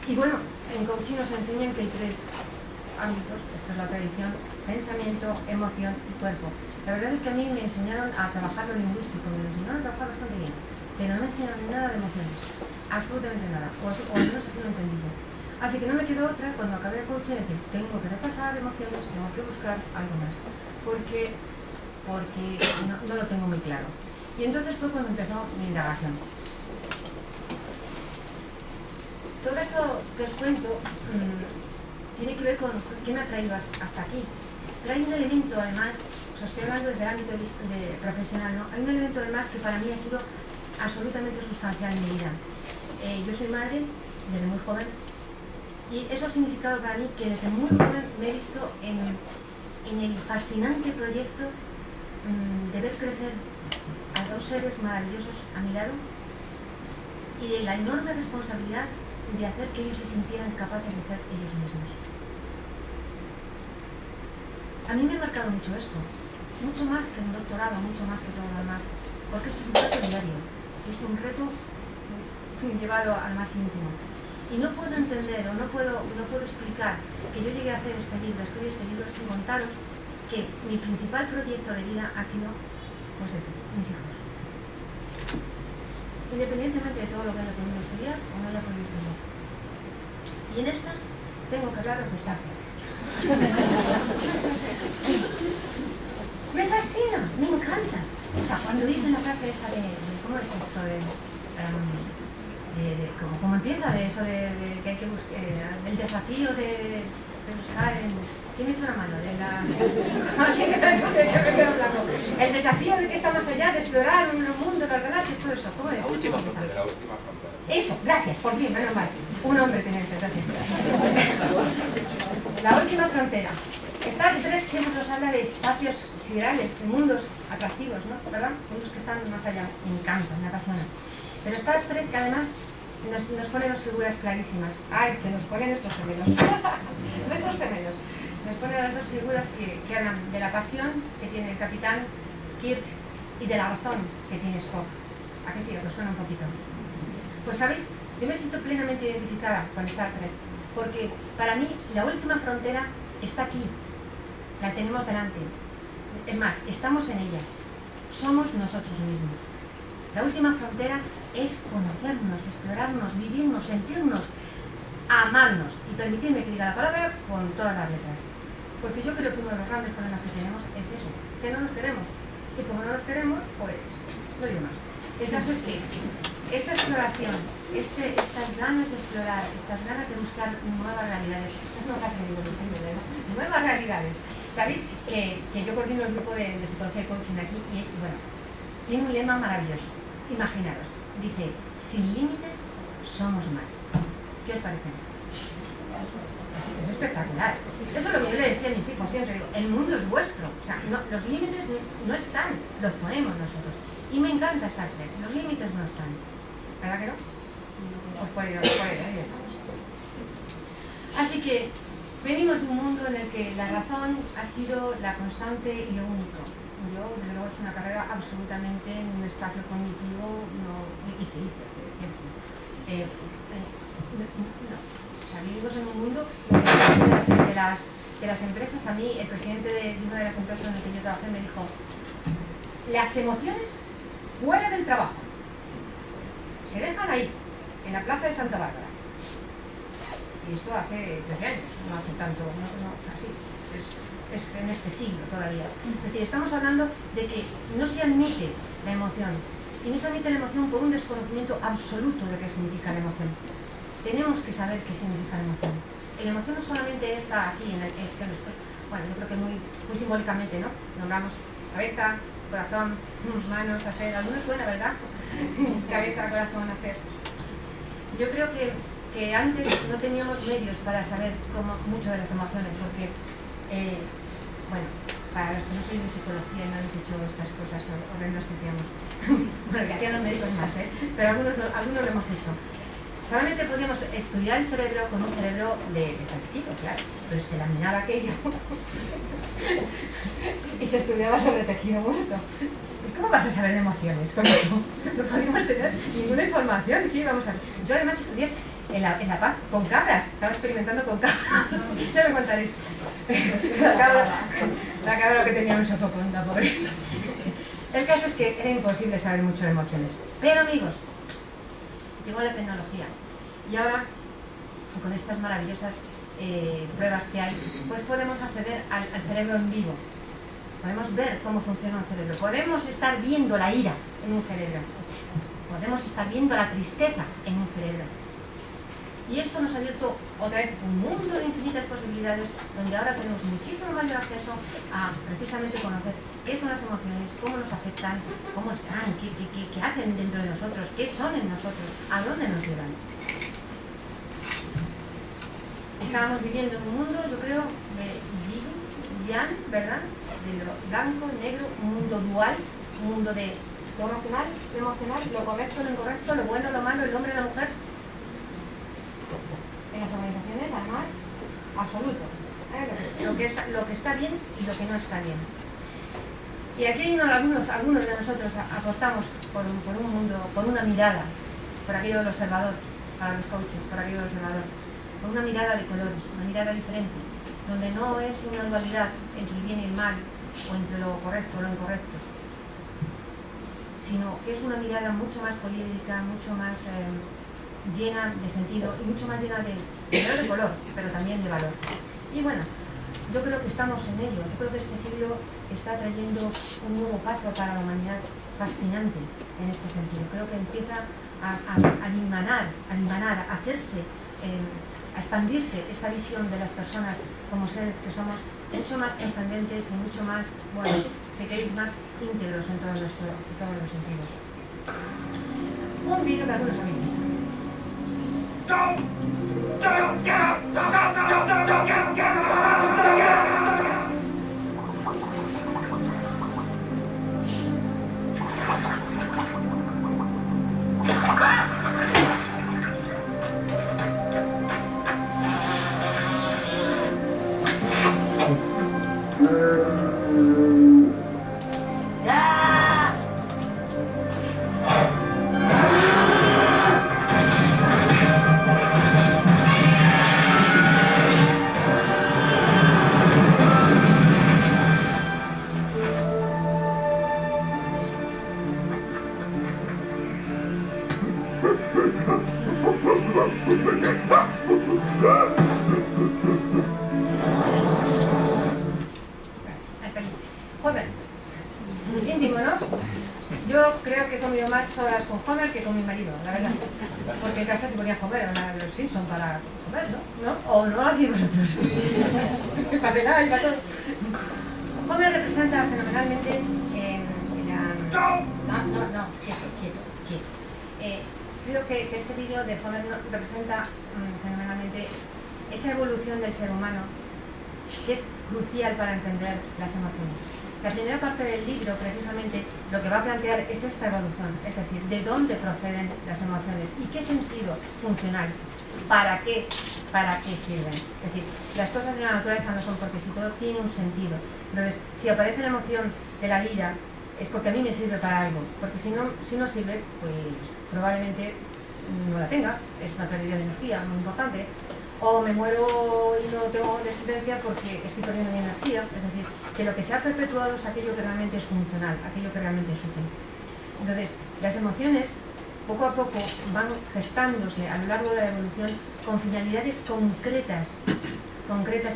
Y bueno, en coaching nos enseñan que hay tres ámbitos, esto es la tradición: pensamiento, emoción y cuerpo. La verdad es que a mí me enseñaron a trabajar lo lingüístico, me enseñaron a trabajar bastante bien, pero no me enseñaron nada de emociones, absolutamente nada, o al menos así lo entendí yo. Así que no me quedó otra, cuando acabé el coaching, decir, tengo que repasar emociones, tengo que buscar algo más, porque no lo tengo muy claro. Y entonces fue cuando empezó mi indagación. Todo esto que os cuento tiene que ver con qué me ha traído hasta aquí. Pero hay un elemento, además, os estoy hablando desde el ámbito profesional, ¿no? Hay un elemento, además, que para mí ha sido absolutamente sustancial en mi vida. Yo soy madre desde muy joven, y eso ha significado para mí que desde muy joven me he visto en el fascinante proyecto de ver crecer a dos seres maravillosos a mi lado, y de la enorme responsabilidad de hacer que ellos se sintieran capaces de ser ellos mismos. A mí me ha marcado mucho esto, mucho más que un doctorado, mucho más que todo lo demás, porque esto es un reto diario, es un reto llevado al más íntimo. Y no puedo entender o no puedo explicar que yo llegué a hacer este libro, escribir este libro, sin contaros que mi principal proyecto de vida ha sido, pues eso, mis hijos. Independientemente de todo lo que haya podido estudiar o no haya podido estudiar. Y en estas tengo que hablaros de Star Trek. Me fascina, me encanta. O sea, cuando dicen la frase esa de ¿cómo es esto? ¿Cómo empieza? De eso de que hay que buscar, el desafío de buscar en... ¿Quién me echa una mano? El desafío de que está más allá, de explorar un mundo, las galaxias, todo eso. ¿Cómo es? La última frontera. Eso, gracias, por fin, menos mal. Un hombre tenía que ser, gracias. La última frontera. Star Trek siempre nos habla de espacios siderales, de mundos atractivos, ¿no? ¿Verdad? Mundos que están más allá. Me encanta, me apasiona. Pero Star Trek, además, nos pone dos figuras clarísimas. ¡Ay, que nos ponen estos gemelos! Nuestros gemelos. Nos pone las dos figuras que hablan de la pasión que tiene el capitán Kirk y de la razón que tiene Spock. ¿A qué sí? ¿A que os suena un poquito? Pues, ¿sabéis? Yo me siento plenamente identificada con Star Trek, porque para mí la última frontera está aquí. La tenemos delante. Es más, estamos en ella. Somos nosotros mismos. La última frontera es conocernos, explorarnos, vivirnos, sentirnos, amarnos. Y permitidme que diga la palabra con todas las letras. Porque yo creo que uno de los grandes problemas que tenemos es eso, que no nos queremos. Y como no nos queremos, pues no digo más. El caso es que esta exploración, estas ganas de explorar, estas ganas de buscar nuevas realidades, es una frase que digo siempre, ¿no? Nuevas realidades. ¿Sabéis? Que yo coordino el grupo de psicología y coaching aquí y bueno, tiene un lema maravilloso. Imaginaros, dice, sin límites somos más. ¿Qué os parece? Es espectacular. Eso es lo que yo le decía a mis hijos siempre, digo, el mundo es vuestro. O sea, no, los límites no están, los ponemos nosotros. Y me encanta Star Trek, los límites no están. ¿Verdad que no? Pues por ahí estamos. Así que venimos de un mundo en el que la razón ha sido la constante y lo único. Yo, desde luego, he hecho una carrera absolutamente en un espacio cognitivo, no hice. No. O sea, vivimos en un mundo de las empresas. A mí, el presidente de una de las empresas en las que yo trabajé me dijo: las emociones fuera del trabajo se dejan ahí, en la plaza de Santa Bárbara. Y esto hace 13 años, no hace tanto, así, es en este siglo todavía. Es decir, estamos hablando de que no se admite la emoción, y no se admite la emoción por un desconocimiento absoluto de qué significa la emoción. Tenemos que saber qué significa la emoción. Y la emoción no solamente está aquí, en nosotros bueno, yo creo que muy simbólicamente, ¿no? Nombramos cabeza, corazón, manos, hacer, algunos suena, ¿verdad? Cabeza, corazón, hacer. Yo creo que antes no teníamos medios para saber mucho de las emociones, porque, bueno, para los que no sois de psicología y no habéis hecho estas cosas horrendas que hacíamos, bueno, que hacían los médicos más, pero algunos lo hemos hecho. Solamente podíamos estudiar el cerebro con un cerebro de calcito, claro, pues se laminaba aquello y se estudiaba sobre tejido muerto. ¿Cómo vas a saber de emociones con eso? No podíamos tener ninguna información. ¿Qué íbamos a hacer? Yo además estudié en La Paz con cabras, estaba experimentando con cabras. Ya me contaréis. La cabra que tenía un sofocón, la pobre. El caso es que era imposible saber mucho de emociones. Pero amigos, llegó la tecnología y ahora con estas maravillosas pruebas que hay, pues podemos acceder al cerebro en vivo, podemos ver cómo funciona un cerebro, podemos estar viendo la ira en un cerebro, podemos estar viendo la tristeza en un cerebro, y esto nos ha abierto otra vez un mundo de infinitas posibilidades donde ahora tenemos muchísimo mayor acceso a precisamente conocer qué son las emociones, cómo nos afectan, cómo están, qué hacen dentro de nosotros, qué son en nosotros, a dónde nos llevan. Estábamos viviendo en un mundo, yo creo, de yin, yang, ¿verdad? De lo blanco, negro, un mundo dual, un mundo de lo racional, lo emocional, lo correcto, lo incorrecto, lo bueno, lo malo, el hombre, la mujer. En las organizaciones, además, absoluto. Lo que está bien y lo que no está bien. Y aquí algunos de nosotros apostamos por un mundo, por una mirada, por aquello del observador, para los coaches, por aquello del observador, por una mirada de colores, una mirada diferente, donde no es una dualidad entre el bien y el mal, o entre lo correcto o lo incorrecto, sino que es una mirada mucho más poliédrica, mucho más llena de sentido y mucho más llena de color, pero también de valor. Y bueno, yo creo que estamos en ello. Yo creo que este siglo está trayendo un nuevo paso para la humanidad fascinante en este sentido. Creo que empieza a dimanar, a hacerse, a expandirse esta visión de las personas como seres que somos mucho más trascendentes y mucho más, bueno, si queréis, más íntegros en todos los sentidos. Un vídeo que algunos habéis visto. Hasta aquí. Homer. Íntimo, ¿no? Yo creo que he comido más horas con Homer que con mi marido, la verdad. Porque en casa se ponía Homer, los Simpson para comer, ¿no? ¿O no lo hacéis vosotros? Para pelar y para todo. Homer representa fenomenalmente No, quieto. Creo que este vídeo de Homer representa fenomenalmente esa evolución del ser humano que es crucial para entender las emociones. La primera parte del libro, precisamente, lo que va a plantear es esta evolución, es decir, de dónde proceden las emociones y qué sentido funcional, para qué sirven. Es decir, las cosas de la naturaleza no son porque si todo tiene un sentido. Entonces, si aparece la emoción de la ira, es porque a mí me sirve para algo, porque si no sirve, pues probablemente no la tenga, es una pérdida de energía muy importante, o me muero y no tengo descendencia porque estoy perdiendo mi energía. Es decir, que lo que se ha perpetuado es aquello que realmente es funcional, aquello que realmente es útil. Entonces, las emociones poco a poco van gestándose a lo largo de la evolución con finalidades concretas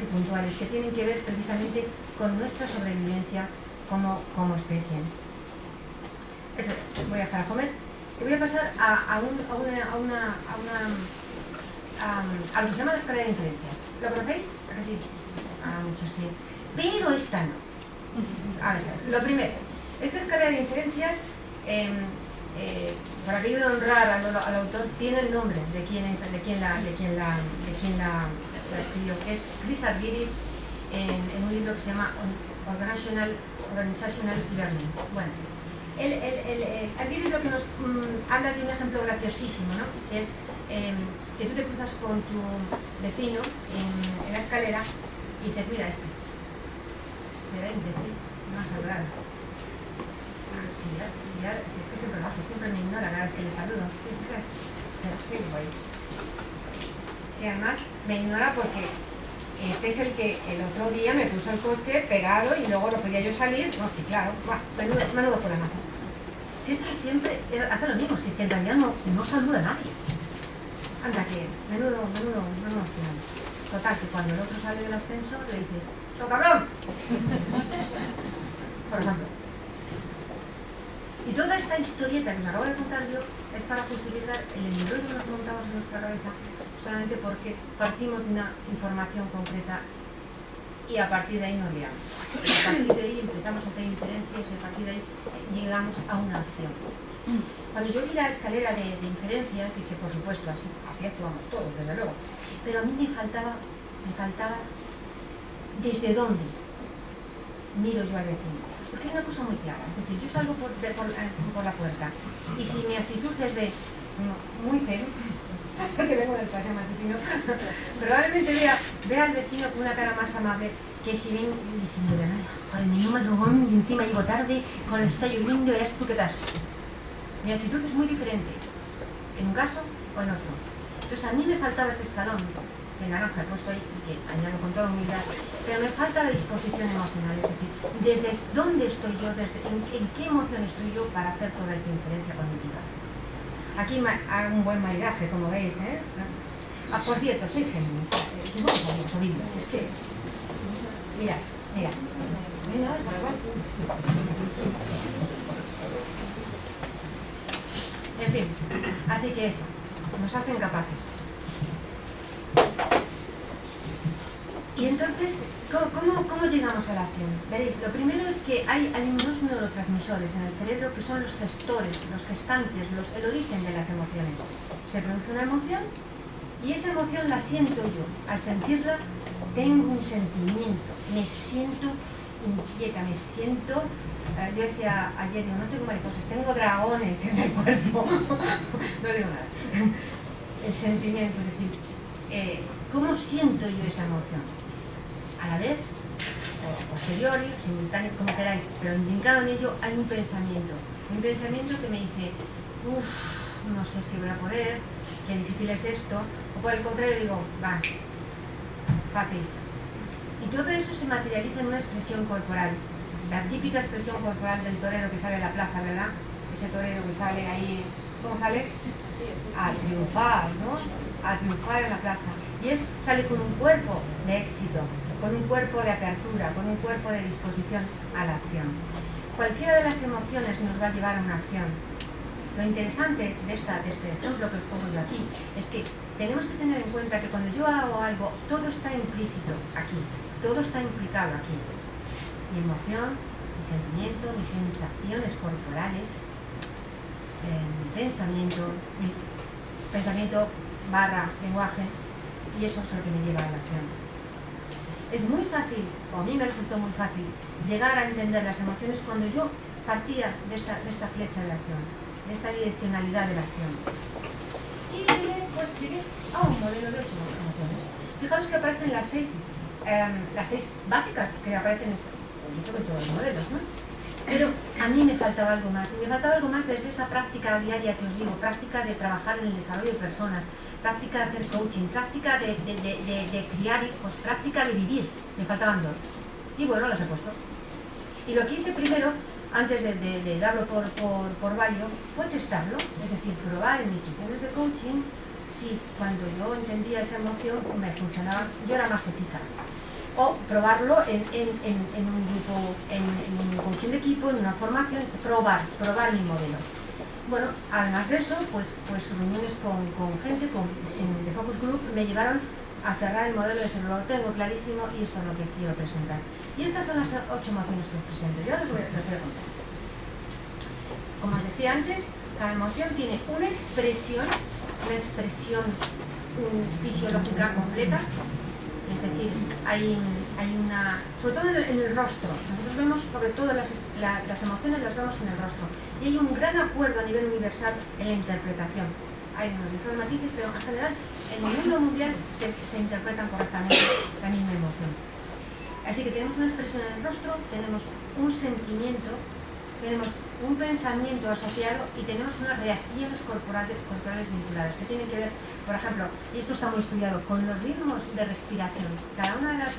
y puntuales que tienen que ver precisamente con nuestra sobrevivencia como especie. Eso, voy a dejar a Homer y voy a pasar a lo que se llama la escala de inferencias. ¿Lo conocéis? ¿A que sí? Muchos sí. pero esta no. A ver, lo primero, esta escalera de inferencias, para aquello de honrar al autor, tiene el nombre de quién la escribió, que es Chris Argyris, en un libro que se llama Organizational Learning. Bueno, Argyris lo que nos habla de un ejemplo graciosísimo, ¿no? Es que tú te cruzas con tu vecino en la escalera y dices, mira será imbécil, no ha saludado. Si es que siempre lo hace, siempre me ignora cada vez que le saludo. Qué guay. Si además me ignora porque este es el que el otro día me puso el coche pegado y luego no podía yo salir. No, sí, claro, menudo por la mano. Si es que siempre hace lo mismo, si es que en realidad no saluda a nadie. Anda que, menudo final. Total, que cuando el otro sale del ascenso le dices, ¡oh, cabrón! Por ejemplo. Y toda esta historieta que os acabo de contar yo es para justificar el embrollo que nos montamos en nuestra cabeza solamente porque partimos de una información concreta y a partir de ahí nos liamos. A partir de ahí empezamos a tener inferencias y a partir de ahí llegamos a una acción. Cuando yo vi la escalera de inferencias dije, por supuesto, así actuamos todos, desde luego. Pero a mí me faltaba desde dónde miro yo al vecino. Porque hay una cosa muy clara, es decir, yo salgo por la puerta y si mi actitud es de muy zen, porque vengo del paseo matutino, probablemente vea al vecino con una cara más amable que si ven diciendo, joder, menudo madrugón y encima llego tarde, con el está lloviendo, verás tú qué tal. Mi actitud es muy diferente, en un caso o en otro. Entonces a mí me faltaba ese escalón, que el naranja he puesto ahí, y que añado con toda humildad, pero me falta la disposición emocional, es decir, desde dónde estoy yo, en qué emoción estoy yo para hacer toda esa inferencia cognitiva. Aquí hago un buen maridaje, como veis, ¿eh? Ah, por cierto, soy Géminis, buenos amigos, horribles, es que... Mira, no hay nada para igual. En fin, así que eso, nos hacen capaces. Y entonces, ¿cómo llegamos a la acción? Veréis, lo primero es que hay unos neurotransmisores en el cerebro que son los gestores, los gestantes, el origen de las emociones. Se produce una emoción y esa emoción la siento yo. Al sentirla, tengo un sentimiento, me siento inquieta, me siento... yo decía ayer, no tengo mariposas, tengo dragones en el cuerpo. No digo nada. El sentimiento, es decir, ¿cómo siento yo esa emoción? A la vez, o posteriori, simultáneo, como queráis, pero indicado en ello hay un pensamiento que me dice, no sé si voy a poder, qué difícil es esto, o por el contrario digo, va, fácil. Y todo eso se materializa en una expresión corporal, la típica expresión corporal del torero que sale a la plaza, ¿verdad? Ese torero que sale ahí, ¿cómo sale? A triunfar, ¿no? A triunfar en la plaza. Y sale con un cuerpo de éxito, con un cuerpo de apertura, con un cuerpo de disposición a la acción. Cualquiera de las emociones nos va a llevar a una acción. Lo interesante de este ejemplo que os pongo yo aquí es que tenemos que tener en cuenta que cuando yo hago algo, todo está implícito aquí, todo está implicado aquí. Mi emoción, mi sentimiento, mis sensaciones corporales, mi pensamiento barra lenguaje, y eso es lo que me lleva a la acción. Es muy fácil, o a mí me resultó muy fácil, llegar a entender las emociones cuando yo partía de esta flecha de acción, de esta direccionalidad de la acción. Y llegué a un modelo de 8 emociones. Fijaros que aparecen las seis básicas que aparecen en todos los modelos, ¿no? Pero a mí me faltaba algo más, y me faltaba algo más desde esa práctica diaria que os digo, práctica de trabajar en el desarrollo de personas, práctica de hacer coaching, práctica de criar hijos, práctica de vivir. Me faltaban 2. Y bueno, las he puesto. Y lo que hice primero, antes de darlo por válido, fue testarlo, es decir, probar en mis sesiones de coaching si cuando yo entendía esa emoción me funcionaba, yo era más eficaz. O probarlo en un grupo, en un coaching de equipo, en una formación, probar mi modelo. Bueno, además de eso, pues reuniones con gente de focus group me llevaron a cerrar el modelo y decir, lo tengo clarísimo y esto es lo que quiero presentar. Y estas son las 8 emociones que os presento. Yo os voy a contar. Como os decía antes, cada emoción tiene una expresión fisiológica completa. Es decir, hay una, sobre todo en el rostro, nosotros vemos sobre todo las emociones las vemos en el rostro, y hay un gran acuerdo a nivel universal en la interpretación. Hay unos ligeros matices, pero en general en el mundo mundial se interpretan correctamente la misma emoción. Así que tenemos una expresión en el rostro, tenemos un sentimiento, tenemos un pensamiento asociado y tenemos unas reacciones corporales vinculadas que tienen que ver, por ejemplo, y esto está muy estudiado, con los ritmos de respiración. Cada una de las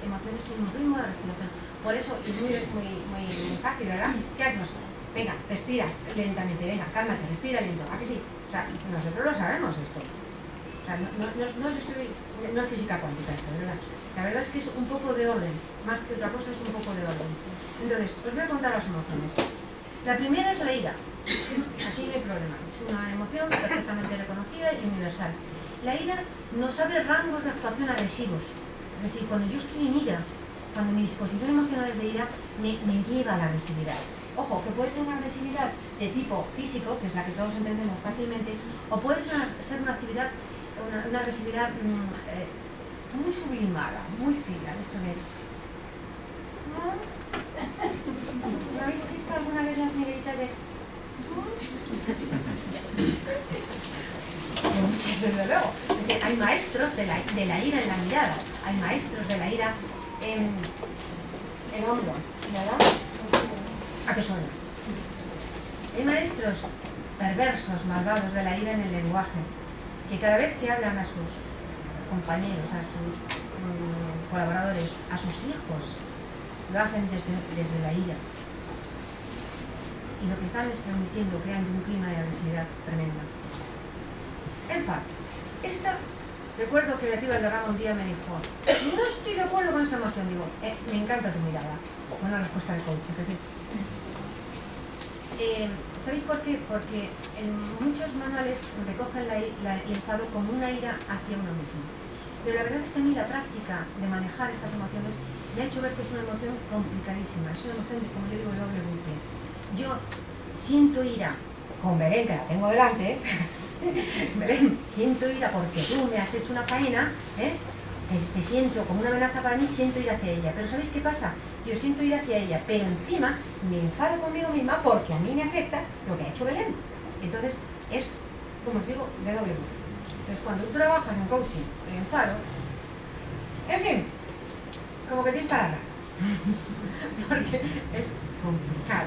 emociones tiene un ritmo de respiración. Por eso es muy fácil, ¿verdad? ¿Qué hacemos? Venga, respira lentamente, venga, cálmate, respira lento. ¿A que sí? O sea, nosotros lo sabemos esto. O sea, no es física cuántica esto, ¿verdad? La verdad es que es un poco de orden, más que otra cosa es un poco de orden. Entonces, os voy a contar las emociones. La primera es la ira. Aquí no hay problema. Es una emoción perfectamente reconocida y universal. La ira nos abre rangos de actuación agresivos. Es decir, cuando yo estoy en ira, cuando mi disposición emocional es de ira, me lleva a la agresividad. Ojo, que puede ser una agresividad de tipo físico, que es la que todos entendemos fácilmente, o puede ser una agresividad muy sublimada, muy fina. Esto de... ¿No habéis visto alguna vez las miguelitas de...? Muchas, desde luego. Es decir, hay maestros de la ira en la mirada, hay maestros de la ira en el hombro, ¿verdad? ¿A qué suena? Hay maestros perversos, malvados de la ira en el lenguaje, que cada vez que hablan a sus compañeros, a sus colaboradores, a sus hijos, lo hacen desde la ira. Y lo que están es transmitiendo, creando un clima de agresividad tremenda. Enfado. Recuerdo que Beatriz Valderrama un día me dijo, no estoy de acuerdo con esa emoción. Digo, me encanta tu mirada. Buena respuesta del coach, que sí. ¿Sabéis por qué? Porque en muchos manuales recogen el enfado como una ira hacia uno mismo. Pero la verdad es que a mí la práctica de manejar estas emociones me ha hecho ver que es una emoción complicadísima. Es una emoción de, como yo digo, doble golpe. Yo siento ira con Belén, que la tengo delante, Belén, siento ira porque tú me has hecho una faena, te siento como una amenaza para mí, siento ir hacia ella. Pero ¿sabéis qué pasa? Yo siento ir hacia ella, pero encima me enfado conmigo misma porque a mí me afecta lo que ha hecho Belén. Entonces es, como os digo, de doble golpe. Entonces cuando tú trabajas en coaching, el enfado, en fin, como que tienes para porque es complicado,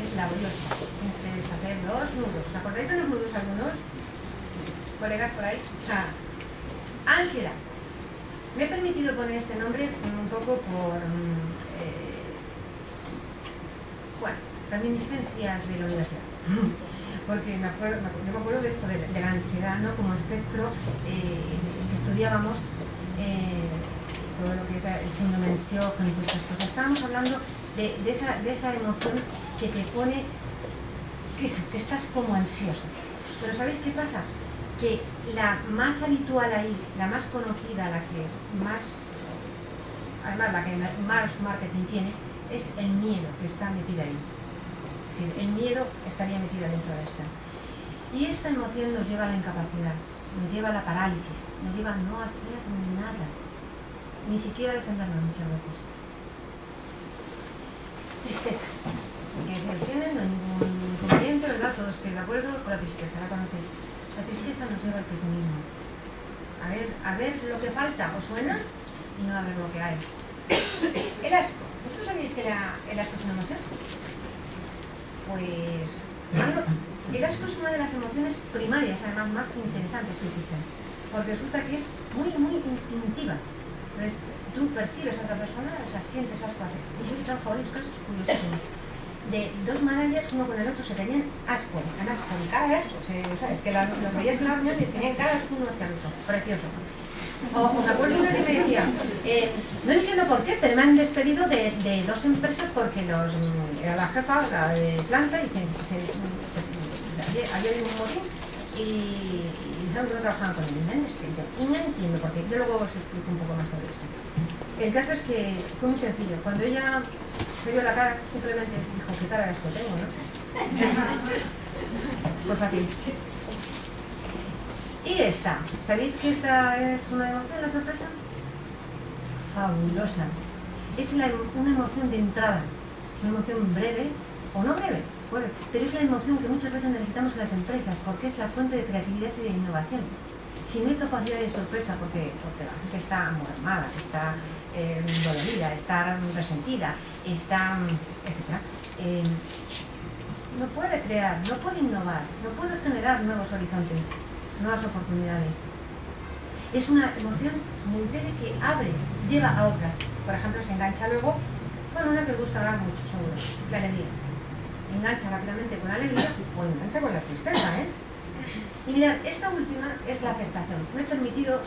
es laborioso. Tienes que deshacer los nudos. ¿Os acordáis de los nudos algunos? ¿Colegas por ahí? Ansiedad. Me he permitido poner este nombre un poco por reminiscencias de la universidad. Porque yo me acuerdo de esto, de la ansiedad, ¿no? Como espectro que estudiábamos todo lo que es el síndrome ansiógeno y estas cosas. Estábamos hablando de esa emoción que te pone que estás como ansioso. Pero ¿sabéis qué pasa? Que la más habitual ahí, la más conocida, la que más marketing tiene, es el miedo que está metido ahí. Es decir, el miedo estaría metido dentro de esta. Y esta emoción nos lleva a la incapacidad, nos lleva a la parálisis, nos lleva a no hacer nada, ni siquiera a defendernos muchas veces. Tristeza. Que si os tienen, no hay ningún inconveniente, ¿verdad? Todos estoy de acuerdo con la tristeza, la conocéis. La tristeza nos lleva al pesimismo. A ver lo que falta, ¿os suena? Y no a ver lo que hay. El asco. ¿Vosotros sabéis que el asco es una emoción? Pues el asco es una de las emociones primarias, además más interesantes que existen, porque resulta que es muy, muy instintiva. Entonces, tú percibes a otra persona, o sea, sientes asco. Y yo he trabajado varios casos curiosísimos de dos managers, uno con el otro, se tenían asco, además con cara de asco, ¿sabes? Que los veías en la reunión y tenían cara de asco uno hacia el otro, precioso. O me acuerdo una que me decía, no entiendo por qué, pero me han despedido de dos empresas porque era la jefa de planta y había un motín y dijeron que no trabajaban con él. Y no entiendo por qué. Yo luego os explico un poco más sobre esto. El caso es que fue muy sencillo. Cuando ella se vio la cara, simplemente dijo, ¿qué cara de esto tengo, no? Fue fácil. Y esta. ¿Sabéis que esta es una emoción, la sorpresa? Fabulosa. Es una emoción de entrada. Una emoción breve, o no breve, puede, pero es la emoción que muchas veces necesitamos en las empresas, porque es la fuente de creatividad y de innovación. Si no hay capacidad de sorpresa, porque la gente está alarmada, está dolorida, está resentida, está, etc., no puede crear, no puede innovar, no puede generar nuevos horizontes, nuevas oportunidades. Es una emoción muy breve que abre, lleva a otras. Por ejemplo, se engancha luego con una que os gusta hablar mucho, seguro, la alegría. Engancha rápidamente con la alegría o engancha con la tristeza, ¿eh? Y mirad, esta última es la aceptación. Me he permitido,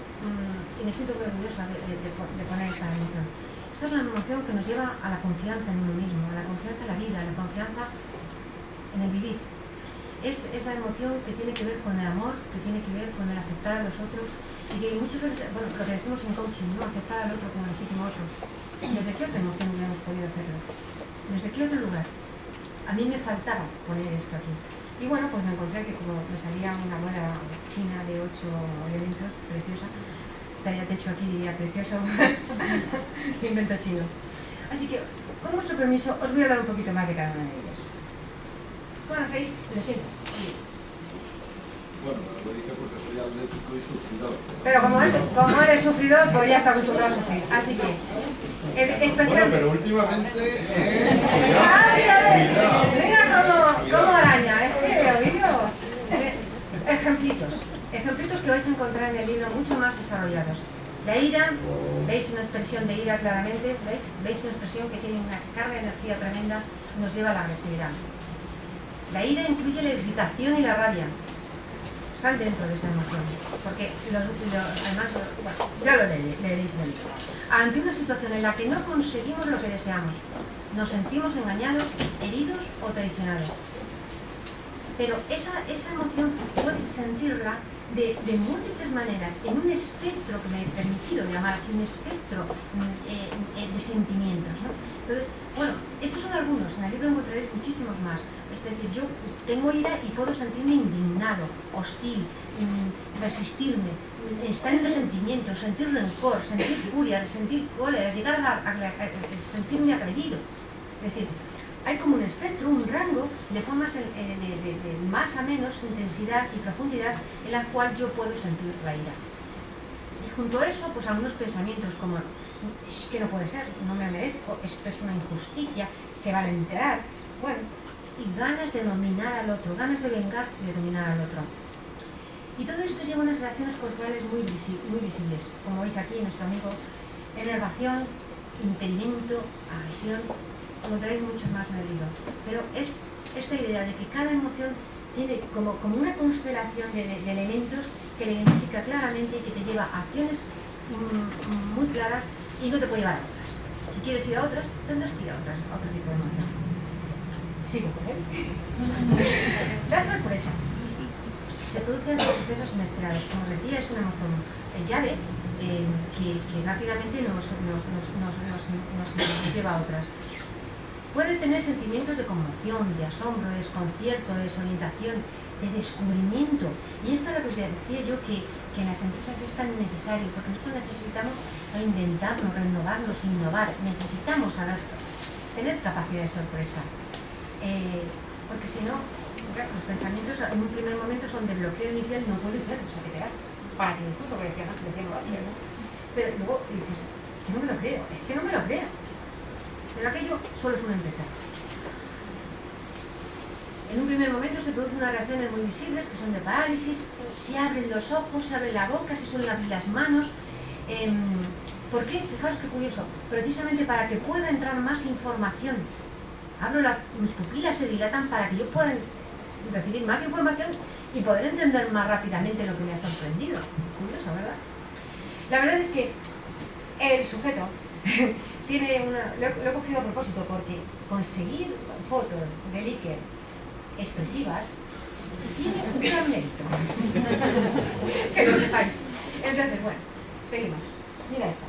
y me siento muy orgullosa de poner esta emoción. Esta es la emoción que nos lleva a la confianza en uno mismo, a la confianza en la vida, a la confianza en el vivir. Es esa emoción que tiene que ver con el amor, que tiene que ver con el aceptar a los otros, y que muchas veces, bueno, lo que decimos en coaching, ¿no? Aceptar al otro como legítimo otro. ¿Desde qué otra emoción hubiéramos podido hacerlo? ¿Desde qué otro lugar? A mí me faltaba poner esto aquí. Y bueno, pues me encontré que como me salía una bola china de 8 elementos, preciosa, estaría techo aquí, diría precioso, invento chino. Así que, con vuestro permiso, os voy a hablar un poquito más de cada una de ellas. ¿Conocéis? Lo siento. Bueno, lo dice porque soy atlético y sufridor. Pero como eres sufridor, pues ya está acostumbrado a sufrir. Así que, especialmente... Bueno, pero últimamente... Mira cómo araña, es que he oído. Ejemplitos que vais a encontrar en el libro mucho más desarrollados. La ira, veis una expresión de ira claramente, veis una expresión que tiene una carga de energía tremenda y nos lleva a la agresividad. La ira incluye la irritación y la rabia. Están dentro de esa emoción, porque además, bueno, ya lo leeréis en el libro. Ante una situación en la que no conseguimos lo que deseamos, nos sentimos engañados, heridos o traicionados. Pero esa emoción puedes sentirla de múltiples maneras, en un espectro que me he permitido llamar así, un espectro de sentimientos, ¿no? Entonces, bueno, estos son algunos, en el libro encontraréis muchísimos más. Es decir, yo tengo ira y puedo sentirme indignado, hostil, resistirme, estar en resentimiento, sentir rencor, sentir furia, sentir cólera, llegar a sentirme agredido. Es decir, hay como un espectro, un rango de formas de más a menos intensidad y profundidad en la cual yo puedo sentir la ira. Y junto a eso, pues algunos pensamientos como, es que no puede ser, no me merezco, esto es una injusticia, se van a enterar, bueno, y ganas de dominar al otro, ganas de vengarse y de dominar al otro. Y todo esto lleva unas reacciones corporales muy visibles, como veis aquí, nuestro amigo, enervación, impedimento, agresión. Encontraréis muchas más en el libro, pero es esta idea de que cada emoción tiene como una constelación de elementos que le identifica claramente y que te lleva a acciones muy claras y no te puede llevar a otras. Si quieres ir a otras, tendrás que ir a otro tipo de emoción. Sigo con él. La sorpresa se produce ante sucesos inesperados. Como os decía, es una emoción llave que rápidamente nos lleva a otras. Puede tener sentimientos de conmoción, de asombro, de desconcierto, de desorientación, de descubrimiento. Y esto es lo que os decía yo que en las empresas es tan necesario, porque nosotros necesitamos reinventarnos, renovarnos, innovar. Necesitamos tener capacidad de sorpresa. Porque si no, los pensamientos en un primer momento son de bloqueo inicial, no puede ser, o sea, que te das para que incluso que decía antes, ¿no? Pero luego dices, es que no me lo creo, es que no me lo creo. Pero aquello solo es un empezar. En un primer momento se producen unas reacciones muy visibles que son de parálisis, se abren los ojos, se abre la boca, se suelen abrir las manos. ¿Por qué? Fijaros qué curioso. Precisamente para que pueda entrar más información. Mis pupilas se dilatan para que yo pueda recibir más información y poder entender más rápidamente lo que me ha sorprendido. Curioso, ¿verdad? La verdad es que el sujeto lo he cogido a propósito porque conseguir fotos de Likert expresivas tiene un gran mérito. Que lo sepáis. Entonces, bueno, seguimos. Mira esta.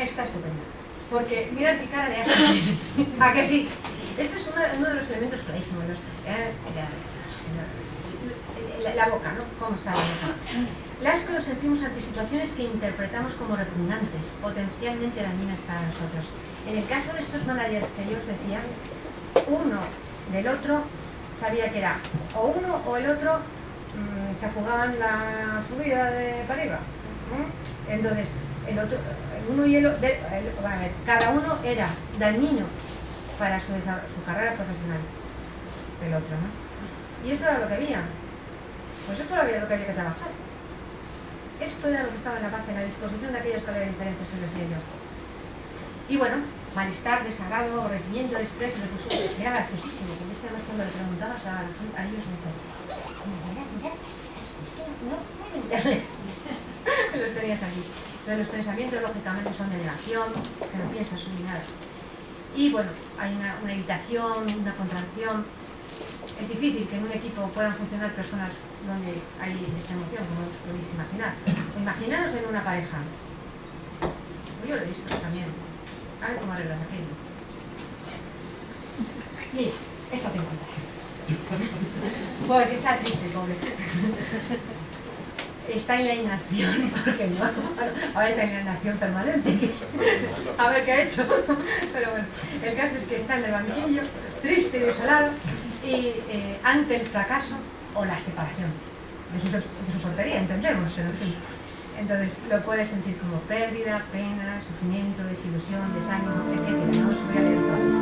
Está estupenda. Porque mira qué cara de asco. ¿A que sí? Este es uno de los elementos clarísimos. La boca, ¿no? ¿Cómo está la boca? El asco lo sentimos ante situaciones que interpretamos como repugnantes, potencialmente dañinas para nosotros. En el caso de estos managers que yo os decía, uno del otro sabía que era o uno o el otro se jugaban la subida para arriba. Entonces, el otro, el uno y cada uno era dañino para su carrera profesional del otro, ¿no? Y esto era lo que había. Pues esto era lo que había que trabajar. Esto era lo que estaba en la base, en la disposición de aquellas claras diferencias que decía yo. Y bueno, malestar, desagrado, aborrecimiento, desprecio, era graciosísimo, porque es que además cuando le preguntabas a ellos, me decían, es que no puedo entenderle. Los tenías aquí. Pero los pensamientos, lógicamente, son de negación, que no piensas ni nada. Y bueno, hay una evitación, una contracción. Es difícil que en un equipo puedan funcionar personas donde hay esta emoción, como os podéis imaginar. O imaginaros en una pareja. Pues yo lo he visto también. A ver cómo arreglas aquello. Mira, esto te encontraré. Porque está triste, pobre. Está en la inacción, porque no. Ahora está en la inacción permanente. A ver qué ha hecho. Pero bueno, el caso es que está en el banquillo, triste y desolado, y ante el fracaso o la separación de su soltería, entendemos, pero en fin. Entonces lo puedes sentir como pérdida, pena, sufrimiento, desilusión, desánimo, etc. No os voy a leer todos.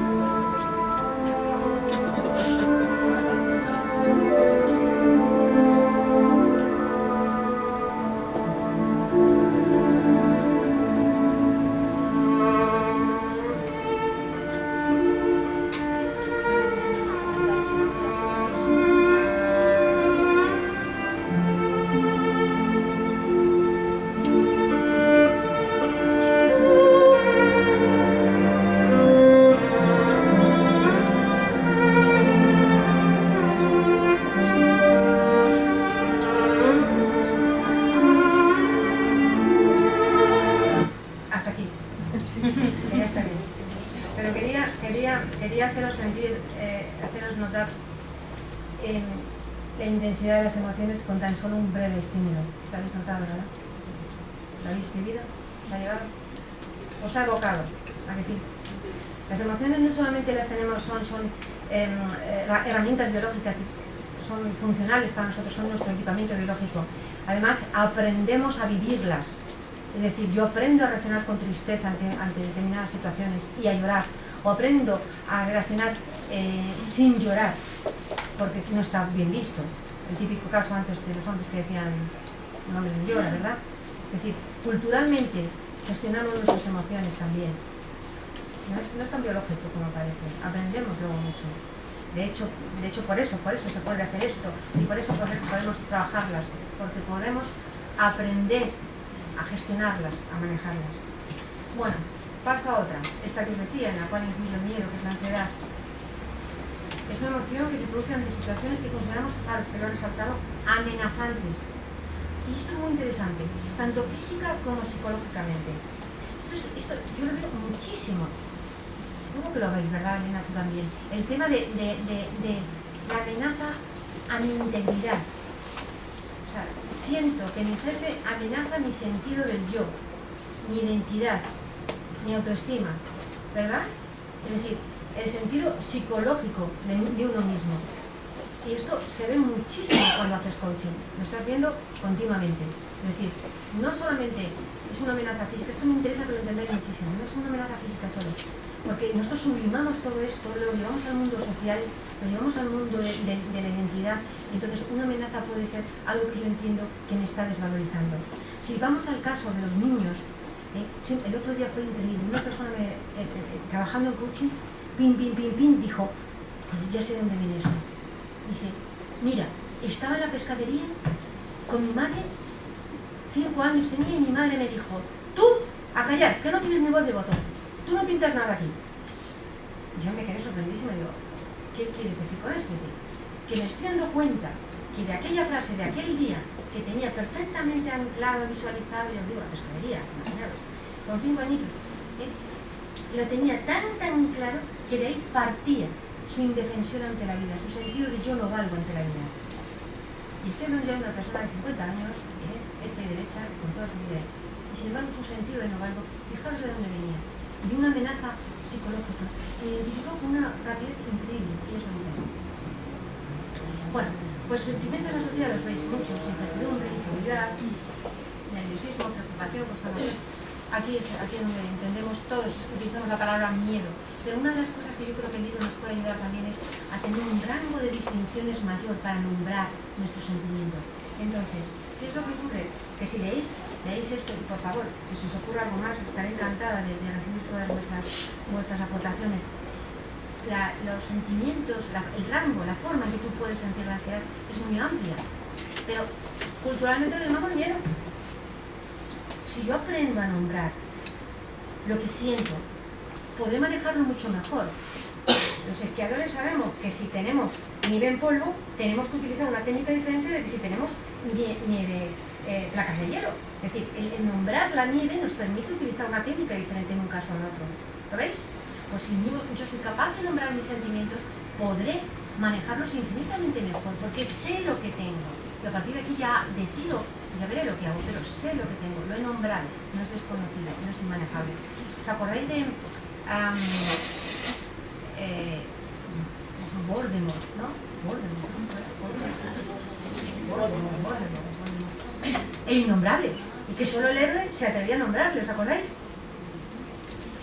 De las emociones con tan solo un breve estímulo. ¿Lo habéis notado, verdad? ¿Lo habéis vivido? ¿Os ha llegado? ¿Os ha evocado? ¿A que sí? Las emociones no solamente las tenemos, son herramientas biológicas, son funcionales para nosotros, son nuestro equipamiento biológico. Además, aprendemos a vivirlas. Es decir, yo aprendo a reaccionar con tristeza ante determinadas situaciones y a llorar. O aprendo a reaccionar sin llorar, porque no está bien visto. El típico caso antes de los hombres que decían un hombre no llora, ¿verdad? Es decir, culturalmente gestionamos nuestras emociones también. No es tan biológico como parece, aprendemos luego mucho. De hecho por eso se puede hacer esto y por eso podemos trabajarlas, porque podemos aprender a gestionarlas, a manejarlas. Bueno, paso a otra, esta que os decía, en la cual incluye el miedo, que es la ansiedad. Es una emoción que se produce ante situaciones que consideramos, claro, que lo han resaltado, amenazantes. Y esto es muy interesante, tanto física como psicológicamente. Esto yo lo veo muchísimo. ¿Cómo que lo veis, verdad, Elena, tú también? El tema de la amenaza a mi integridad. O sea, siento que mi jefe amenaza mi sentido del yo, mi identidad, mi autoestima, ¿verdad? Es decir, el sentido psicológico de uno mismo. Y esto se ve muchísimo cuando haces coaching. Lo estás viendo continuamente. Es decir, no solamente es una amenaza física, esto me interesa que lo entendáis muchísimo, no es una amenaza física solo. Porque nosotros sublimamos todo esto, lo llevamos al mundo social, lo llevamos al mundo de la identidad, y entonces una amenaza puede ser algo que yo entiendo que me está desvalorizando. Si vamos al caso de los niños, el otro día fue increíble, una persona trabajando en coaching, dijo, pues ya sé de dónde viene eso. Dice, mira, estaba en la pescadería con mi madre, 5 años tenía, y mi madre me dijo, tú, a callar, que no tienes ni voz de botón, tú no pintas nada aquí. Y yo me quedé sorprendidísima y digo, ¿qué quieres decir con esto? Dice, que me estoy dando cuenta que de aquella frase de aquel día que tenía perfectamente anclado, visualizado, yo digo, la pescadería, imaginaros, con 5 añitos, lo tenía tan claro que de ahí partía su indefensión ante la vida, su sentido de yo no valgo ante la vida. Y estoy hablando ya de una persona de 50 años, hecha y derecha, con toda su vida hecha. Y sin embargo su sentido de no valgo, fijaros de dónde venía, de una amenaza psicológica que identificó con una rapidez increíble, y eso no tengo. Bueno, pues sentimientos asociados, veis, muchos, incertidumbre, inseguridad, nerviosismo, preocupación, consternación. Aquí es donde entendemos todos, utilizamos la palabra miedo. Pero una de las cosas que yo creo que el libro nos puede ayudar también es a tener un rango de distinciones mayor para nombrar nuestros sentimientos. Entonces, ¿qué es lo que ocurre? Que si leéis esto, y por favor, si se os ocurre algo más, estaré encantada de recibir todas vuestras aportaciones. Los sentimientos, el rango, la forma en que tú puedes sentir la ansiedad es muy amplia, pero culturalmente lo llamamos miedo. Si yo aprendo a nombrar lo que siento, podré manejarlo mucho mejor. Los esquiadores sabemos que si tenemos nieve en polvo, tenemos que utilizar una técnica diferente de que si tenemos nieve, placas de hielo. Es decir, el nombrar la nieve nos permite utilizar una técnica diferente en un caso o en otro. ¿Lo veis? Pues si yo soy capaz de nombrar mis sentimientos, podré manejarlos infinitamente mejor, porque sé lo que tengo. Y a partir de aquí ya decido, ya veré lo que hago, pero sé lo que tengo, lo he nombrado, no es desconocido, no es inmanejable. ¿Os acordáis de Voldemort, ¿no? Voldemort. El innombrable, y que solo el héroe se atrevía a nombrarle, ¿os acordáis?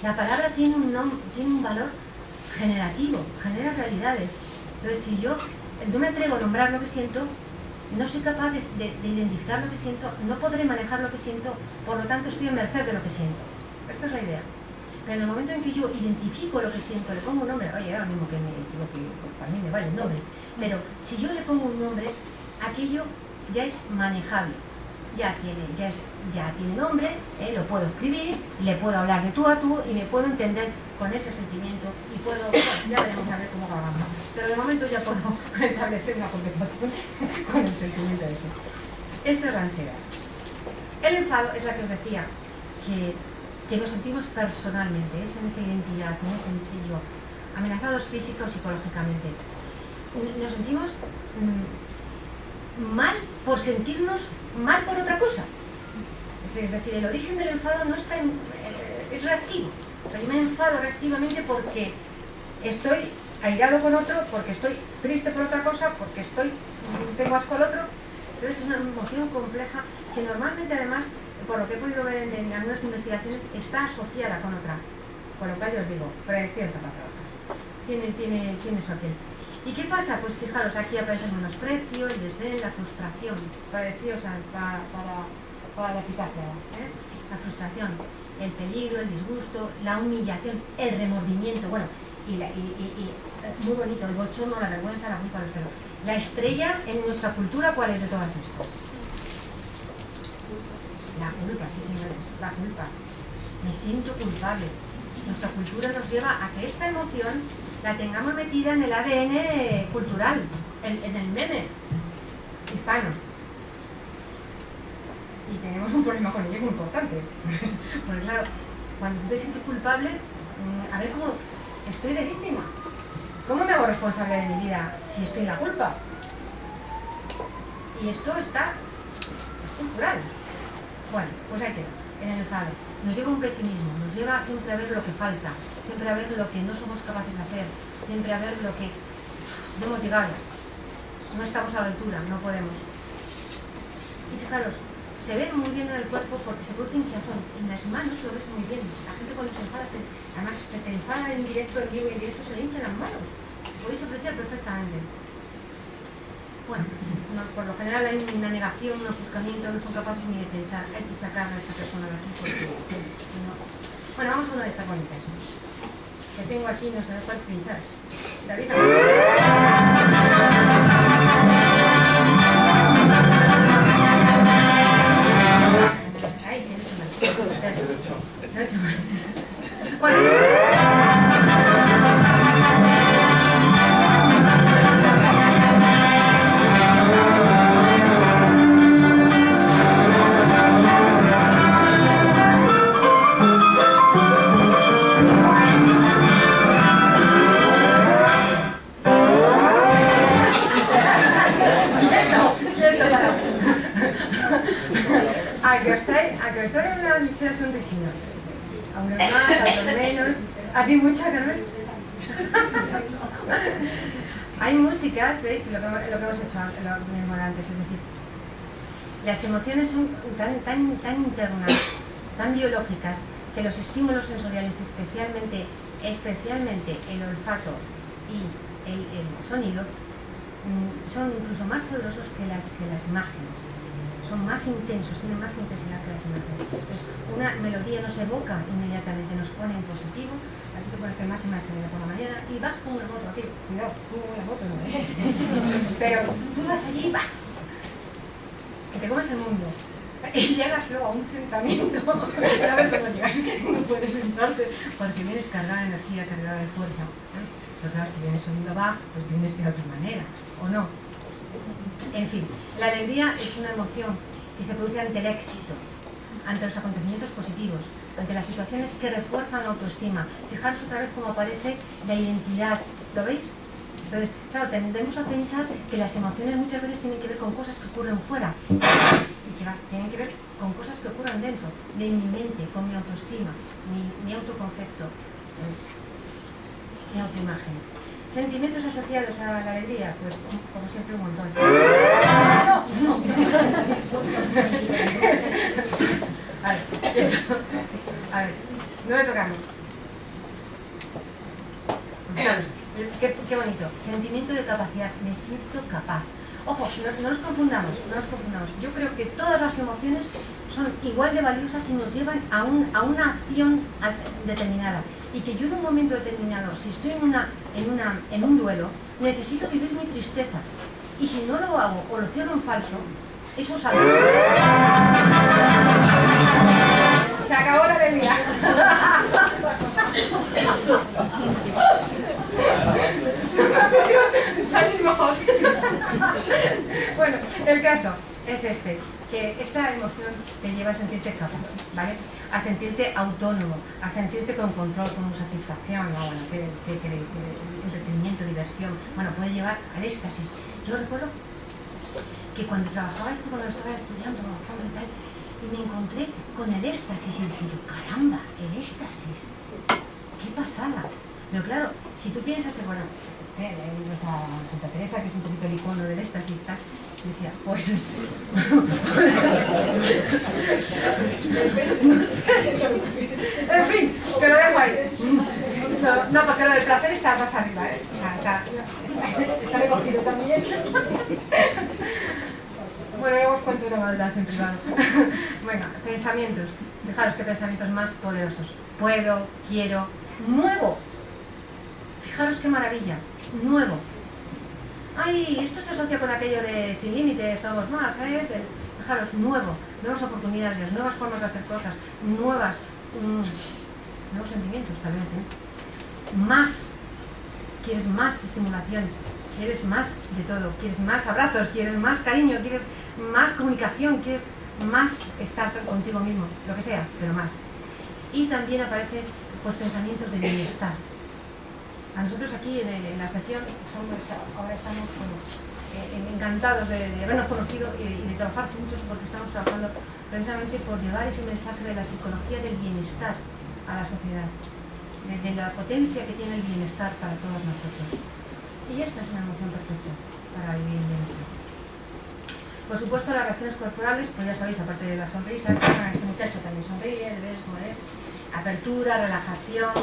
La palabra tiene un valor generativo, genera realidades. Entonces, si yo no me atrevo a nombrar lo que siento, no soy capaz de identificar lo que siento, no podré manejar lo que siento, por lo tanto estoy a merced de lo que siento. Esta es la idea. Pero en el momento en que yo identifico lo que siento, le pongo un nombre, oye, era lo mismo que para mí me vale un nombre, pero si yo le pongo un nombre, aquello ya es manejable, ya tiene nombre, lo puedo escribir, le puedo hablar de tú a tú y me puedo entender con ese sentimiento y ya veremos a ver cómo vamos. Pero de momento ya puedo establecer una conversación con el sentimiento ese. Esa es la ansiedad. El enfado es la que os decía, que nos sentimos personalmente, es en esa identidad, en ese yo, amenazados física o psicológicamente. Nos sentimos mal por sentirnos mal por otra cosa. Es decir, el origen del enfado no está es reactivo. O sea, yo me enfado reactivamente porque estoy airado con otro, porque estoy triste por otra cosa, porque tengo asco al otro. Entonces es una emoción compleja que normalmente además, por lo que he podido ver en algunas investigaciones, está asociada con otra. Con lo cual yo os digo, preciosa para trabajar. Tiene su aquel. ¿Y qué pasa? Pues fijaros, aquí aparece el menosprecio, el desdén, la frustración, preciosa para la eficacia, la frustración, el peligro, el disgusto, la humillación, el remordimiento, bueno, y muy bonito, el bochorno, la vergüenza, la culpa, los celos. La estrella en nuestra cultura, ¿cuál es de todas estas? La culpa, sí señores, la culpa. Me siento culpable. Nuestra cultura nos lleva a que esta emoción la tengamos metida en el ADN cultural, en el meme hispano. Y tenemos un problema con ello muy importante. Porque claro, cuando te sientes culpable, a ver cómo estoy de víctima. ¿Cómo me hago responsable de mi vida si estoy en la culpa? Y esto es cultural. Bueno, pues ahí queda, en el enfado. Nos lleva a un pesimismo, nos lleva siempre a ver lo que falta, siempre a ver lo que no somos capaces de hacer, siempre a ver lo que no hemos llegado, no estamos a la altura, no podemos. Y fijaros, se ve muy bien en el cuerpo porque se produce hinchazón, en las manos lo ves muy bien. La gente cuando se enfada, además te enfada en directo, en vivo y en directo, se le hinchan las manos, lo podéis apreciar perfectamente. Bueno, por lo general hay una negación, un ofuscamiento, no son capaces ni de pensar, hay que sacar a esta persona de aquí porque no. Bueno, vamos a una de estas bonitas que tengo aquí, no sé cuál pinchar. David, ahí tienes una. No he hecho más. Bueno. ¿A ti mucho, Carmen? Hay músicas, ¿veis? Lo que hemos hecho lo mismo de antes, es decir, las emociones son tan internas, tan biológicas, que los estímulos sensoriales, especialmente el olfato y el sonido, son incluso más poderosos que las imágenes. Son más intensos, tienen más intensidad que las imágenes. Entonces, una melodía nos evoca inmediatamente, nos pone en positivo. Aquí te pones el más imaginero por la mañana y vas con una moto aquí. Cuidado, con una moto no, ¿eh? Pero tú vas allí y va. Que te comes el mundo. Y llegas luego a un sentamiento. A ver cómo llegas. No puedes sentarte porque vienes cargada de energía, cargada de fuerza. Pero claro, si vienes sonido bajo, pues vienes de otra manera, ¿o no? En fin, la alegría es una emoción que se produce ante el éxito, ante los acontecimientos positivos, ante las situaciones que refuerzan la autoestima. Fijaros otra vez cómo aparece la identidad, ¿lo veis? Entonces, claro, tendemos a pensar que las emociones muchas veces tienen que ver con cosas que ocurren fuera y que tienen que ver con cosas que ocurren dentro, de mi mente, con mi autoestima, mi autoconcepto, mi autoimagen. ¿Sentimientos asociados a la alegría? Pues, como siempre, un montón. ¡No! A ver, no le tocamos. Qué bonito. Sentimiento de capacidad. Me siento capaz. Ojo, no nos confundamos. Yo creo que todas las emociones son igual de valiosas y nos llevan a una acción determinada. Y que yo en un momento determinado, si estoy en un duelo, necesito vivir mi tristeza. Y si no lo hago o lo cierro en falso, eso sale. Se acabó la alegría. Salimos. Bueno, el caso es que esta emoción te lleva a sentirte capaz, ¿vale? A sentirte autónomo, a sentirte con control, con satisfacción, ¿no? Bueno, ¿qué queréis? Entretenimiento, diversión, bueno, puede llevar al éxtasis. Yo recuerdo que cuando trabajaba esto, cuando estaba estudiando, y tal, y me encontré con el éxtasis y dije, caramba, el éxtasis, qué pasada. Pero claro, si tú piensas, bueno, nuestra Santa Teresa, que es un poquito el icono del éxtasis, tal, decía, pues... no sé. En fin, que lo dejo ahí. No, porque lo del placer está más arriba, ¿eh? Está recogido también. Bueno, luego os cuento una maldad en privado. Bueno, pensamientos. Fijaros qué pensamientos más poderosos. Puedo, quiero, nuevo. Fijaros qué maravilla, nuevo. Ay, esto se asocia con aquello de sin límites, somos más, ¿eh? Fijaros, nuevas oportunidades, nuevas formas de hacer cosas, nuevos sentimientos también, ¿eh? Más, quieres más estimulación, quieres más de todo, quieres más abrazos, quieres más cariño, quieres más comunicación, quieres más estar contigo mismo, lo que sea, pero más. Y también aparecen pues pensamientos de bienestar. A nosotros aquí en la sección ahora estamos encantados de habernos conocido y de trabajar juntos, porque estamos trabajando precisamente por llevar ese mensaje de la psicología del bienestar a la sociedad, de la potencia que tiene el bienestar para todos nosotros. Y esta es una emoción perfecta para vivir en bienestar. Por supuesto, las reacciones corporales, pues ya sabéis, aparte de la sonrisa, este muchacho también sonríe, ves cómo es, apertura, relajación,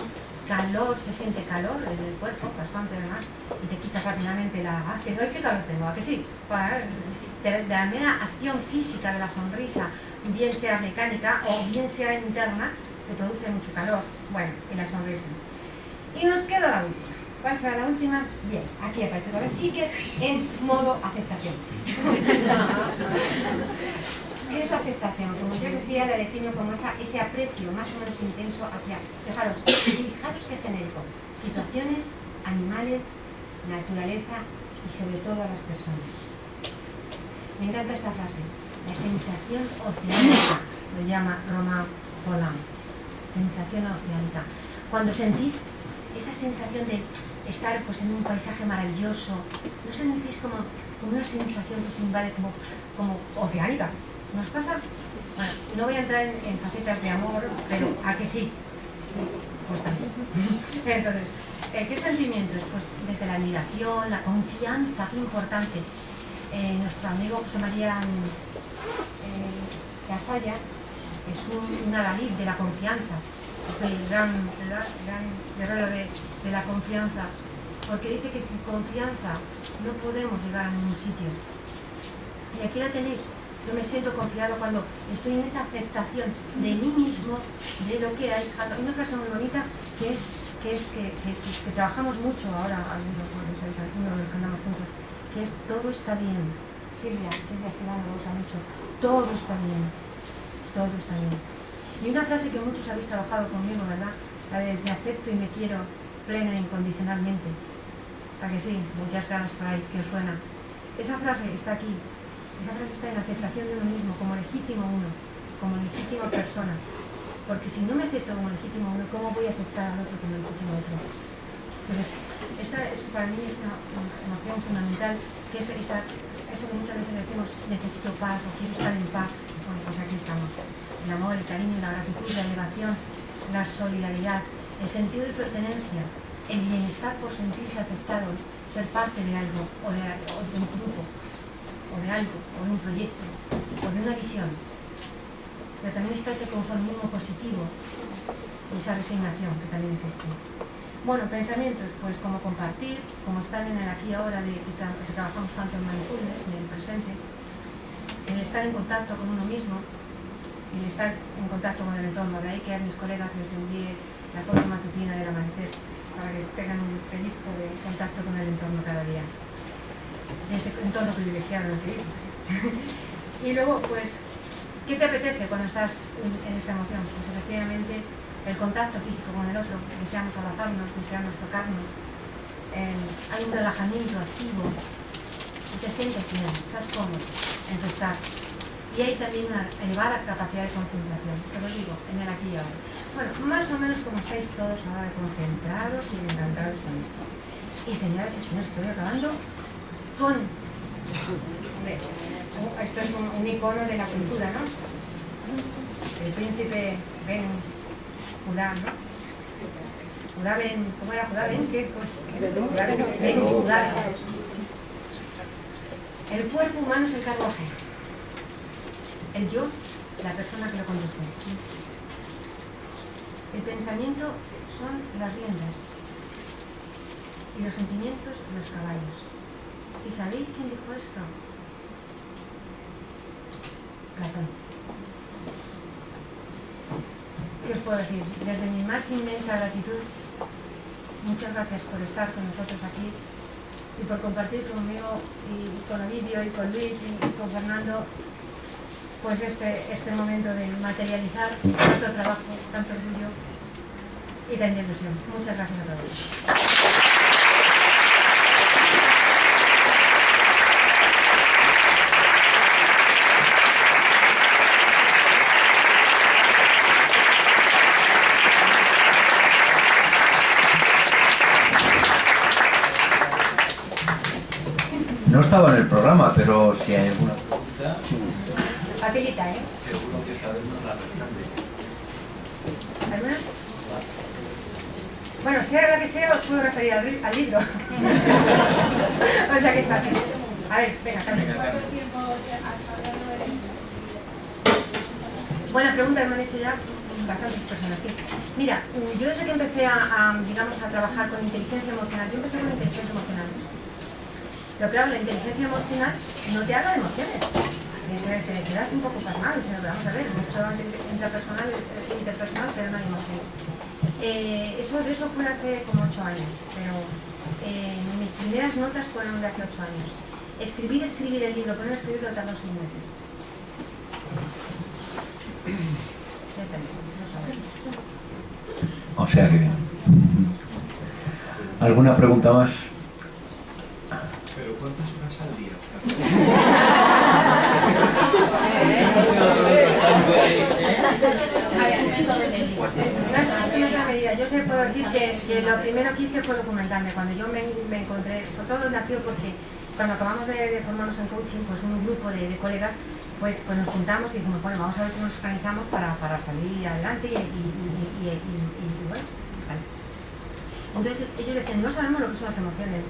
calor, se siente calor en el cuerpo, bastante además, y te quitas rápidamente que no hay que calor tengo, ¿a que sí? De la mera acción física de la sonrisa, bien sea mecánica o bien sea interna, te produce mucho calor, bueno, y la sonrisa. Y nos queda la última. ¿Cuál será la última? Bien, aquí aparece otra vez, y que en modo aceptación. ¿Qué es la aceptación? Como yo decía, la defino como ese aprecio más o menos intenso hacia, fijaros qué genérico, situaciones, animales, naturaleza y sobre todo a las personas. Me encanta esta frase, la sensación oceánica, lo llama Romain Rolland, sensación oceánica. Cuando sentís esa sensación de estar pues, en un paisaje maravilloso, ¿no sentís como una sensación que os invade como oceánica? ¿Nos pasa? Bueno, no voy a entrar en facetas de amor, pero ¿a que sí? Pues también. Entonces, ¿qué sentimientos? Pues desde la admiración, la confianza, qué importante. Nuestro amigo José María Casalla es un adalid de la confianza, es el gran guerrero de la confianza, porque dice que sin confianza no podemos llegar a ningún sitio. Y aquí la tenéis. Yo me siento confiado cuando estoy en esa aceptación de mí mismo, de lo que hay. Hay una frase muy bonita que trabajamos mucho ahora, algunos de los que andamos juntos, que es todo está bien. Silvia, que es de que lo usa mucho. Todo está bien. Todo está bien. Y una frase que muchos habéis trabajado conmigo, ¿verdad? La de me acepto y me quiero plena e incondicionalmente. ¿Para que sí? Muchas caras por ahí que os suena. Esa frase está aquí. Esa frase está en la aceptación de uno mismo, como legítimo uno, como legítima persona. Porque si no me acepto como legítimo uno, ¿cómo voy a aceptar al otro como legítimo otro? Entonces, esta para mí es una emoción fundamental, que es eso que muchas veces decimos, necesito paz o quiero estar en paz. Bueno, pues aquí estamos. El amor, el cariño, la gratitud, la elevación, la solidaridad, el sentido de pertenencia, el bienestar por sentirse aceptado, ser parte de algo o de un grupo, o de algo, o de un proyecto, o de una visión. Pero también está ese conformismo positivo y esa resignación que también existe. Bueno, pensamientos, pues como compartir, como estar en el aquí y ahora, que trabajamos tanto en mindfulness, en el presente, el estar en contacto con uno mismo, y el estar en contacto con el entorno. De ahí que a mis colegas les envíe la foto matutina del amanecer, para que tengan un pellizco de contacto con el entorno cada día. Ese entorno privilegiado en el que vives. Y luego, pues, ¿qué te apetece cuando estás en esta emoción? Pues efectivamente el contacto físico con el otro, deseamos abrazarnos, deseamos tocarnos, hay un relajamiento activo y te sientes bien, estás cómodo en tu estar. Y hay también una elevada capacidad de concentración, te lo digo, en el aquí y ahora. Bueno, más o menos como estáis todos ahora concentrados y encantados con esto. Y señoras y señores, estoy acabando con... Esto es un icono de la cultura, ¿no? El príncipe Ben Judá, ¿no? Judá Ben... ¿Cómo era Judá Ben? ¿Qué? Judá Ben Judá. El cuerpo humano es el carruaje. El yo, la persona que lo conduce. El pensamiento son las riendas. Y los sentimientos, los caballos. ¿Y sabéis quién dijo esto? Platón. ¿Qué os puedo decir? Desde mi más inmensa gratitud, muchas gracias por estar con nosotros aquí y por compartir conmigo y con Ovidio y con Luis y con Fernando pues este momento de materializar tanto trabajo, tanto orgullo y tanta ilusión. Muchas gracias a todos. No estaba en el programa, pero si hay alguna pregunta... Facilita, ¿eh? Seguro que sabemos la respuesta. ¿Alguna? Bueno, sea la que sea, os puedo referir al libro. O sea que está bien. A ver, venga, Carmen. ¿Cuánto tiempo has hablado de él? Buena pregunta que me han hecho ya bastantes personas, sí. Mira, yo desde que empecé digamos, a trabajar con inteligencia emocional, yo empecé con inteligencia emocional. Pero claro, la inteligencia emocional no te habla de emociones. Te quedas un poco pasmado, diciendo, vamos a ver, mucho interpersonal, pero no hay emoción. De eso fue hace como 8 años, pero mis primeras notas fueron de hace 8 años. Escribir el libro, poner a escribirlo tardó 6 meses. Ya está bien, no sabes. O sea que bien. ¿Alguna pregunta más? ¿Pero cuántas horas al día? No es una medida. Yo sé, puedo decir que lo primero que hice fue documentarme. Cuando yo me encontré, todo nació porque cuando acabamos de formarnos en coaching, pues un grupo de colegas, pues nos juntamos y dijimos, bueno, vamos a ver cómo nos organizamos para salir adelante y bueno, Entonces ellos decían, no sabemos lo que son las emociones.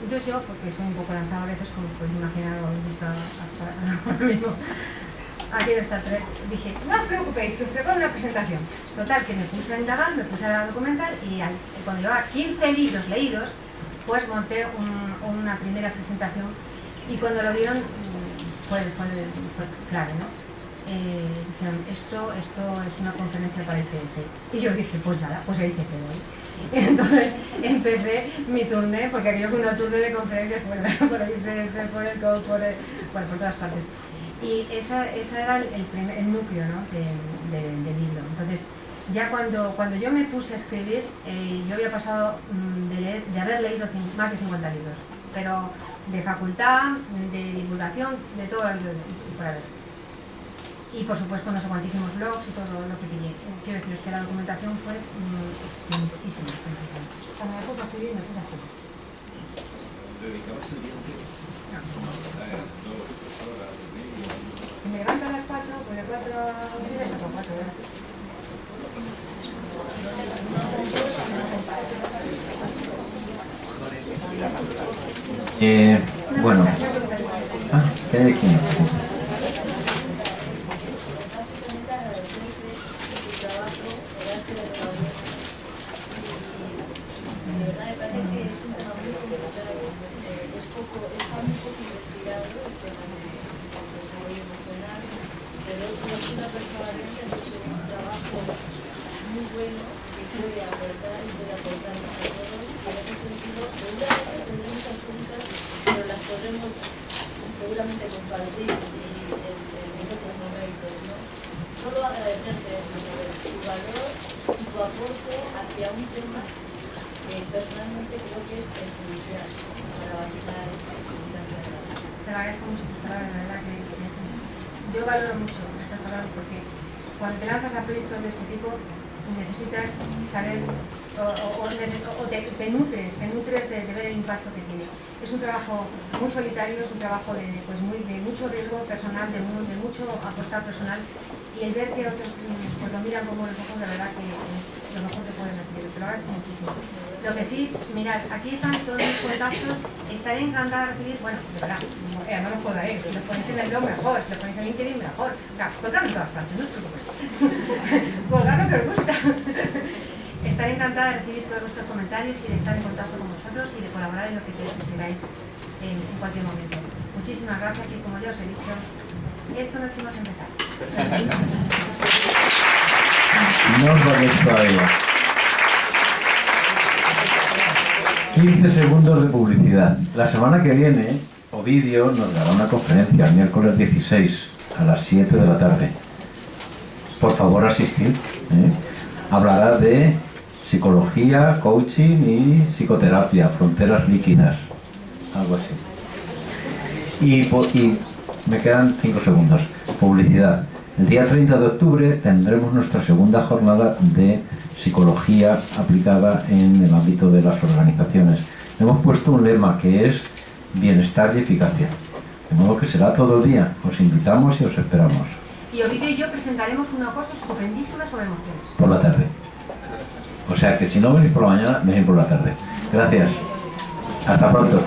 Entonces yo, porque soy un poco lanzada a veces, como podéis imaginar, o habéis visto ahora mismo, aquí de Star Trek, dije, no os preocupéis, que os preparo una presentación. Total, que me puse a indagar, me puse a documentar y cuando llevaba 15 libros leídos, pues monté una primera presentación y cuando lo vieron fue clave, ¿no? Dijeron, esto es una conferencia para el CDC. Y yo dije, pues nada, pues ahí te quedo. Entonces empecé mi turné, porque aquello fue una turné de conferencias por el CDC, por todas partes. Y ese era el núcleo, ¿no? del libro. Entonces, ya cuando yo me puse a escribir, yo había pasado de haber leído más de 50 libros, pero de facultad, de divulgación, de todo el libro por haber. Y por supuesto no sé cuantísimos blogs y todo lo que pillé. Quiero deciros que la documentación fue extensísima. Cuando me puse a escribir, me puse a escribir. ¿Dedicabas el día entero? No. 2, 3 horas, media. Si me levanto a las 4, pues de 4 a 10 son 4 horas. Bueno. ¿Qué de quién? pero las podremos seguramente compartir en otros momentos, ¿no? Solo agradecerte tu valor y tu aporte hacia un tema que personalmente creo que es esencial para avanzar en la sociedad. Te lo agradezco mucho tus palabras, la verdad que yo valoro mucho estas palabras porque cuando te lanzas a proyectos de ese tipo necesitas saber o te nutres de ver el impacto que tiene. Es un trabajo muy solitario, es un trabajo de mucho riesgo personal, de mucho apostar personal, y el ver que otros pues lo miran como los ojos, de verdad que es lo mejor que puedes recibir. Te lo agradezco muchísimo. Lo que sí, mirad, aquí están todos mis contactos, estaré encantada de recibir, bueno, de verdad, no los colgaré, si los ponéis en el blog mejor, si los ponéis en LinkedIn mejor, claro, colgarlo en todas partes, no os preocupéis. Colgar lo que os gusta. Estaré encantada de recibir todos vuestros comentarios y de estar en contacto con vosotros y de colaborar en lo que queráis en cualquier momento. Muchísimas gracias y como ya os he dicho, esto no es más empezar. No os vayáis todavía. 15 segundos de publicidad. La semana que viene, Ovidio nos dará una conferencia el miércoles 16 a las 7 de la tarde. Por favor, asistir. Hablará de psicología, coaching y psicoterapia, fronteras líquidas, algo así. Y me quedan 5 segundos. Publicidad. El día 30 de octubre tendremos nuestra segunda jornada de psicología aplicada en el ámbito de las organizaciones. Hemos puesto un lema que es bienestar y eficacia. De modo que será todo el día. Os invitamos y os esperamos. Y Ovidio y yo presentaremos una cosa estupendísima sobre emociones. Por la tarde. O sea que si no venís por la mañana, venís por la tarde. Gracias. Hasta pronto.